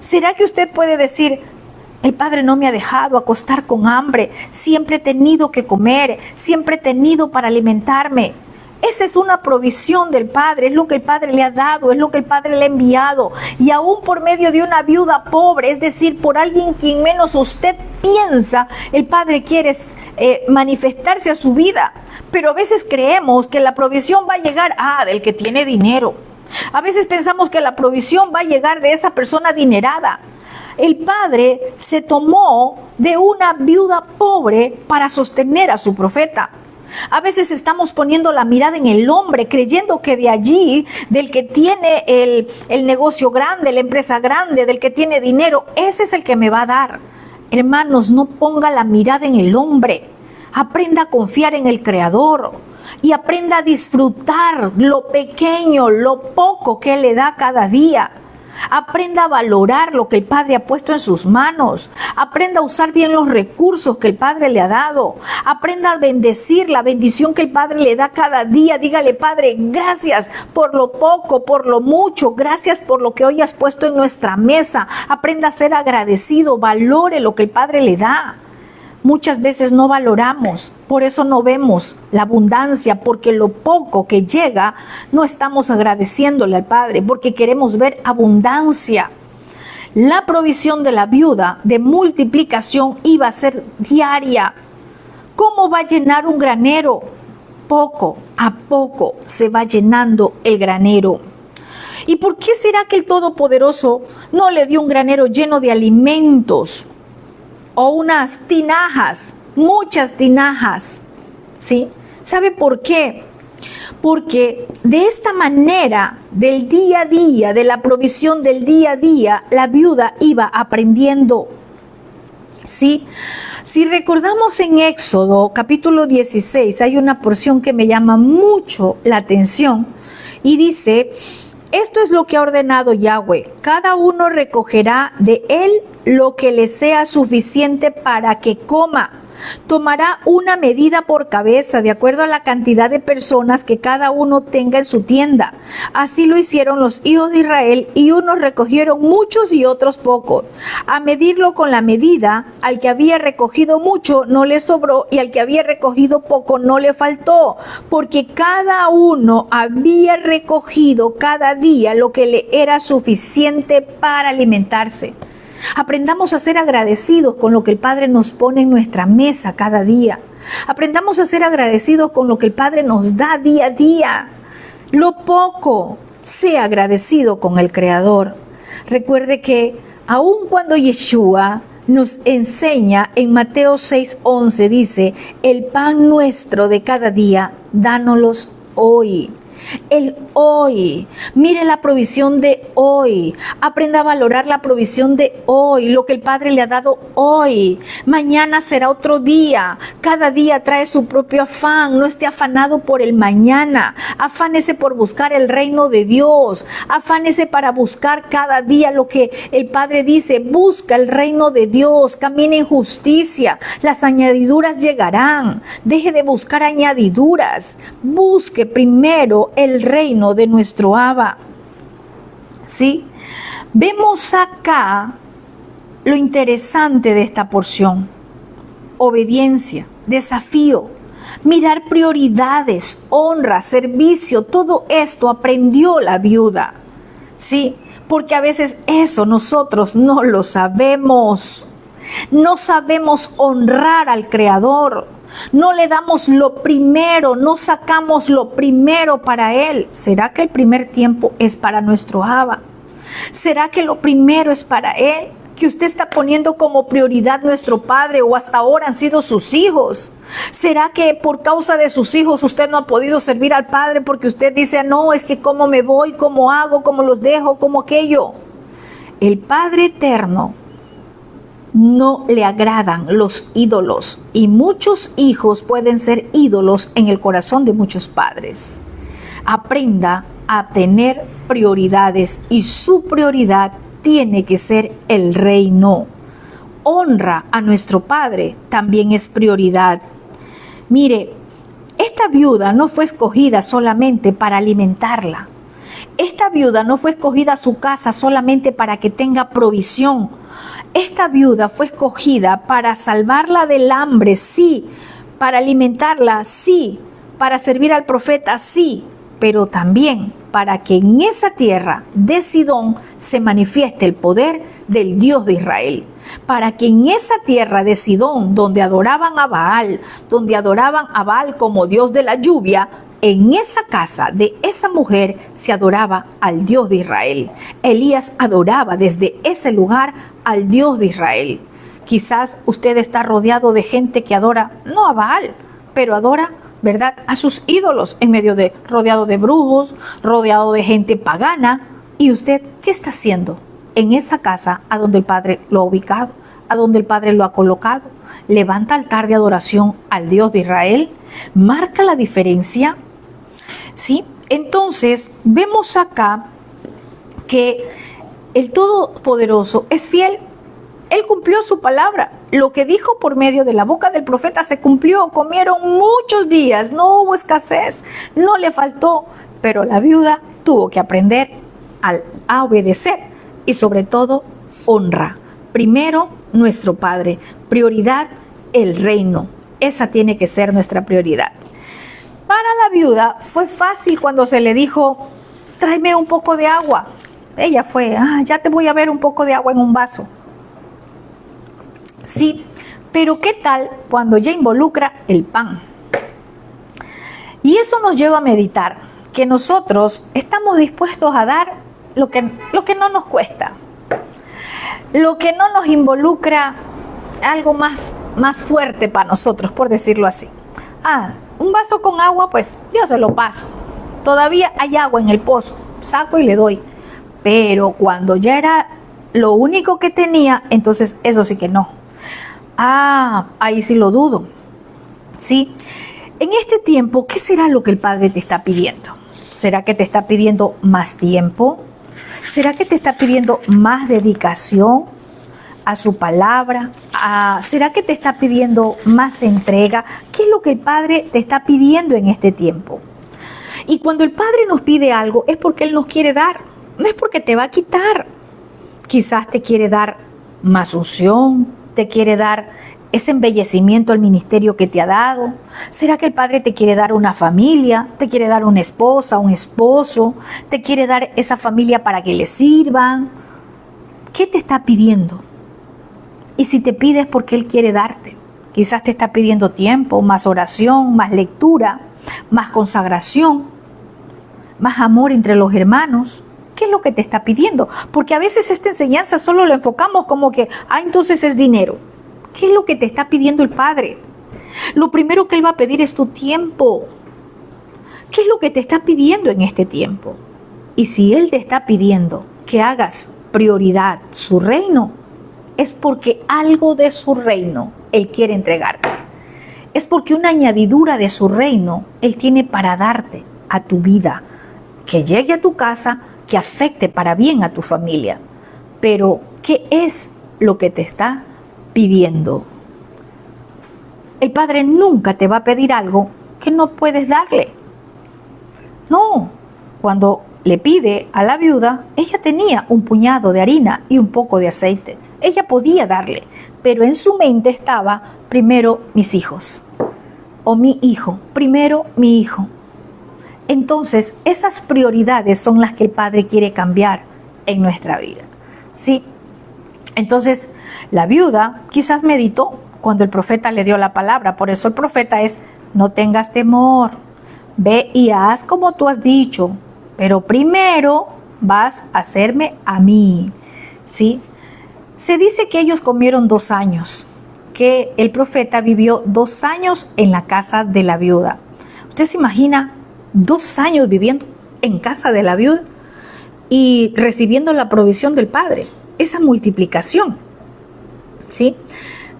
A: ¿Será que usted puede decir, el Padre no me ha dejado acostar con hambre, siempre he tenido que comer, siempre he tenido para alimentarme? Esa es una provisión del Padre, es lo que el Padre le ha dado, es lo que el Padre le ha enviado. Y aún por medio de una viuda pobre, es decir, por alguien quien menos usted piensa, el Padre quiere manifestarse a su vida. Pero a veces creemos que la provisión va a llegar, del que tiene dinero. A veces pensamos que la provisión va a llegar de esa persona adinerada. El Padre se tomó de una viuda pobre para sostener a su profeta. A veces estamos poniendo la mirada en el hombre, creyendo que de allí, del que tiene el negocio grande, la empresa grande, del que tiene dinero, ese es el que me va a dar. Hermanos, no ponga la mirada en el hombre. Aprenda a confiar en el Creador y aprenda a disfrutar lo pequeño, lo poco que Él le da cada día. Aprenda a valorar lo que el Padre ha puesto en sus manos. Aprenda a usar bien los recursos que el Padre le ha dado. Aprenda a bendecir la bendición que el Padre le da cada día. Dígale, Padre, gracias por lo poco, por lo mucho. Gracias por lo que hoy has puesto en nuestra mesa. Aprenda a ser agradecido. Valore lo que el Padre le da. Muchas veces no valoramos, por eso no vemos la abundancia, porque lo poco que llega no estamos agradeciéndole al Padre, porque queremos ver abundancia. La provisión de la viuda de multiplicación iba a ser diaria. ¿Cómo va a llenar un granero? Poco a poco se va llenando el granero. ¿Y por qué será que el Todopoderoso no le dio un granero lleno de alimentos? O unas tinajas, muchas tinajas, ¿sí? ¿Sabe por qué? Porque de esta manera, del día a día, de la provisión del día a día, la viuda iba aprendiendo, ¿sí? Si recordamos en Éxodo capítulo 16, hay una porción que me llama mucho la atención y dice, esto es lo que ha ordenado Yahweh, cada uno recogerá de él lo que le sea suficiente para que coma. Tomará una medida por cabeza de acuerdo a la cantidad de personas que cada uno tenga en su tienda. Así lo hicieron los hijos de Israel y unos recogieron muchos y otros pocos. A medirlo con la medida, al que había recogido mucho no le sobró y al que había recogido poco no le faltó, porque cada uno había recogido cada día lo que le era suficiente para alimentarse. Aprendamos a ser agradecidos con lo que el Padre nos pone en nuestra mesa cada día. Aprendamos a ser agradecidos con lo que el Padre nos da día a día. Lo poco, sea agradecido con el Creador. Recuerde que aun cuando Yeshua nos enseña en Mateo 6:11, dice, el pan nuestro de cada día, dánoslos hoy. El hoy, mire la provisión de hoy, aprenda a valorar la provisión de hoy, lo que el Padre le ha dado hoy. Mañana será otro día, cada día trae su propio afán, no esté afanado por el mañana, afánese por buscar el reino de Dios, afánese para buscar cada día lo que el Padre dice, busca el reino de Dios, camine en justicia, las añadiduras llegarán, deje de buscar añadiduras, busque primero el reino de nuestro Abba. ¿Sí? Vemos acá lo interesante de esta porción. Obediencia, desafío, mirar prioridades, honra, servicio, todo esto aprendió la viuda. ¿Sí? Porque a veces eso nosotros no lo sabemos. No sabemos honrar al Creador. No le damos lo primero, no sacamos lo primero para Él. ¿Será que el primer tiempo es para nuestro Abba? ¿Será que lo primero es para Él? Que usted está poniendo como prioridad nuestro Padre o hasta ahora han sido sus hijos. ¿Será que por causa de sus hijos usted no ha podido servir al Padre porque usted dice, no, es que cómo me voy, cómo hago, cómo los dejo, cómo aquello? El Padre eterno no le agradan los ídolos y muchos hijos pueden ser ídolos en el corazón de muchos padres. Aprenda a tener prioridades y su prioridad tiene que ser el reino. Honra a nuestro Padre también es prioridad. Mire, esta viuda no fue escogida solamente para alimentarla. Esta viuda no fue escogida a su casa solamente para que tenga provisión. Esta viuda fue escogida para salvarla del hambre, sí, para alimentarla, sí, para servir al profeta, sí, pero también para que en esa tierra de Sidón se manifieste el poder del Dios de Israel. Para que en esa tierra de Sidón, donde adoraban a Baal como Dios de la lluvia, en esa casa de esa mujer se adoraba al Dios de Israel. Elías adoraba desde ese lugar al Dios de Israel. Quizás usted está rodeado de gente que adora, no a Baal, pero adora, ¿verdad?, a sus ídolos, rodeado de brujos, rodeado de gente pagana. ¿Y usted qué está haciendo en esa casa a donde el Padre lo ha ubicado, a donde el Padre lo ha colocado? Levanta altar de adoración al Dios de Israel. ¿Marca la diferencia? ¿Sí? Entonces, vemos acá que el Todopoderoso es fiel. Él cumplió su palabra. Lo que dijo por medio de la boca del profeta se cumplió. Comieron muchos días, no hubo escasez, no le faltó, pero la viuda tuvo que aprender a obedecer y sobre todo honra. Primero, nuestro Padre. Prioridad, el reino. Esa tiene que ser nuestra prioridad. Para la viuda fue fácil cuando se le dijo, tráeme un poco de agua. Ella fue, ya te voy a ver un poco de agua en un vaso. Sí, pero ¿qué tal cuando ya involucra el pan? Y eso nos lleva a meditar que nosotros estamos dispuestos a dar lo que no nos cuesta, lo que no nos involucra algo más fuerte para nosotros, por decirlo así. Un vaso con agua, pues yo se lo paso. Todavía hay agua en el pozo, saco y le doy. Pero cuando ya era lo único que tenía, entonces eso sí que no. Ahí sí lo dudo. ¿Sí? En este tiempo, ¿qué será lo que el Padre te está pidiendo? ¿Será que te está pidiendo más tiempo? ¿Será que te está pidiendo más dedicación a su palabra? ¿Será que te está pidiendo más entrega? ¿Qué es lo que el Padre te está pidiendo en este tiempo? Y cuando el Padre nos pide algo es porque Él nos quiere dar, no es porque te va a quitar. Quizás te quiere dar más unción, te quiere dar ese embellecimiento al ministerio que te ha dado. ¿Será que el Padre te quiere dar una familia? ¿Te quiere dar una esposa, un esposo? ¿Te quiere dar esa familia para que le sirvan? ¿Qué te está pidiendo? Y si te pide es porque Él quiere darte. Quizás te está pidiendo tiempo, más oración, más lectura, más consagración, más amor entre los hermanos. ¿Qué es lo que te está pidiendo? Porque a veces esta enseñanza solo lo enfocamos como que, entonces es dinero. ¿Qué es lo que te está pidiendo el Padre? Lo primero que Él va a pedir es tu tiempo. ¿Qué es lo que te está pidiendo en este tiempo? Y si Él te está pidiendo que hagas prioridad su reino, es porque algo de su reino Él quiere entregarte. Es porque una añadidura de su reino Él tiene para darte a tu vida, que llegue a tu casa, que afecte para bien a tu familia. Pero, ¿qué es lo que te está pidiendo? El Padre nunca te va a pedir algo que no puedes darle. No, cuando le pide a la viuda, ella tenía un puñado de harina y un poco de aceite. Ella podía darle, pero en su mente estaba primero mis hijos o mi hijo, primero mi hijo. Entonces, esas prioridades son las que el Padre quiere cambiar en nuestra vida, ¿sí? Entonces, la viuda quizás meditó cuando el profeta le dio la palabra. Por eso el profeta es, no tengas temor, ve y haz como tú has dicho, pero primero vas a hacerme a mí, ¿sí? Se dice que ellos comieron 2 años, que el profeta vivió 2 años en la casa de la viuda. ¿Usted se imagina 2 años viviendo en casa de la viuda y recibiendo la provisión del Padre? Esa multiplicación, ¿sí?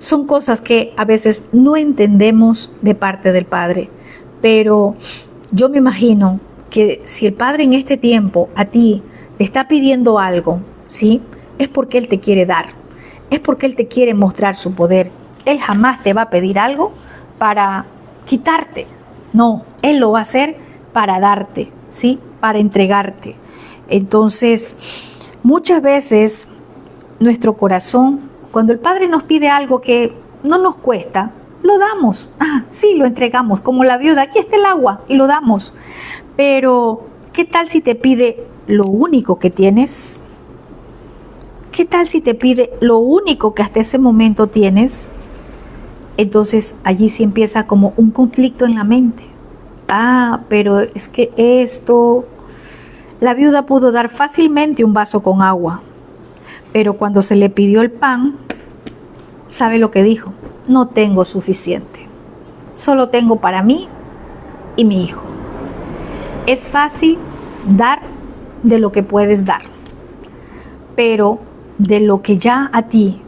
A: Son cosas que a veces no entendemos de parte del Padre, pero yo me imagino que si el Padre en este tiempo a ti te está pidiendo algo, ¿sí? Es porque Él te quiere dar, es porque Él te quiere mostrar su poder. Él jamás te va a pedir algo para quitarte, no, Él lo va a hacer para darte, ¿sí? Para entregarte. Entonces, muchas veces nuestro corazón, cuando el Padre nos pide algo que no nos cuesta, lo damos. Sí, lo entregamos, como la viuda, aquí está el agua, y lo damos. Pero, ¿qué tal si te pide lo único que tienes? ¿Qué tal si te pide lo único que hasta ese momento tienes? Entonces, allí sí empieza como un conflicto en la mente. Pero es que esto, la viuda pudo dar fácilmente un vaso con agua, pero cuando se le pidió el pan, ¿sabe lo que dijo? No tengo suficiente, solo tengo para mí y mi hijo. Es fácil dar de lo que puedes dar, pero de lo que ya a ti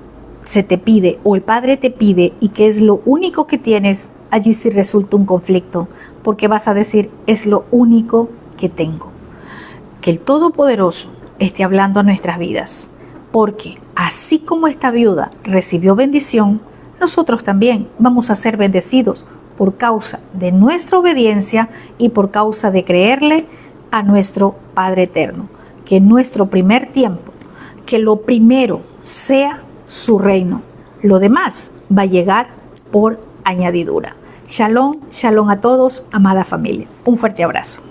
A: se te pide o el Padre te pide y que es lo único que tienes, allí sí resulta un conflicto, porque vas a decir, es lo único que tengo. Que el Todopoderoso esté hablando a nuestras vidas, porque así como esta viuda recibió bendición, nosotros también vamos a ser bendecidos por causa de nuestra obediencia y por causa de creerle a nuestro Padre eterno. Que en nuestro primer tiempo, que lo primero sea su reino. Lo demás va a llegar por añadidura. Shalom, shalom a todos, amada familia. Un fuerte abrazo.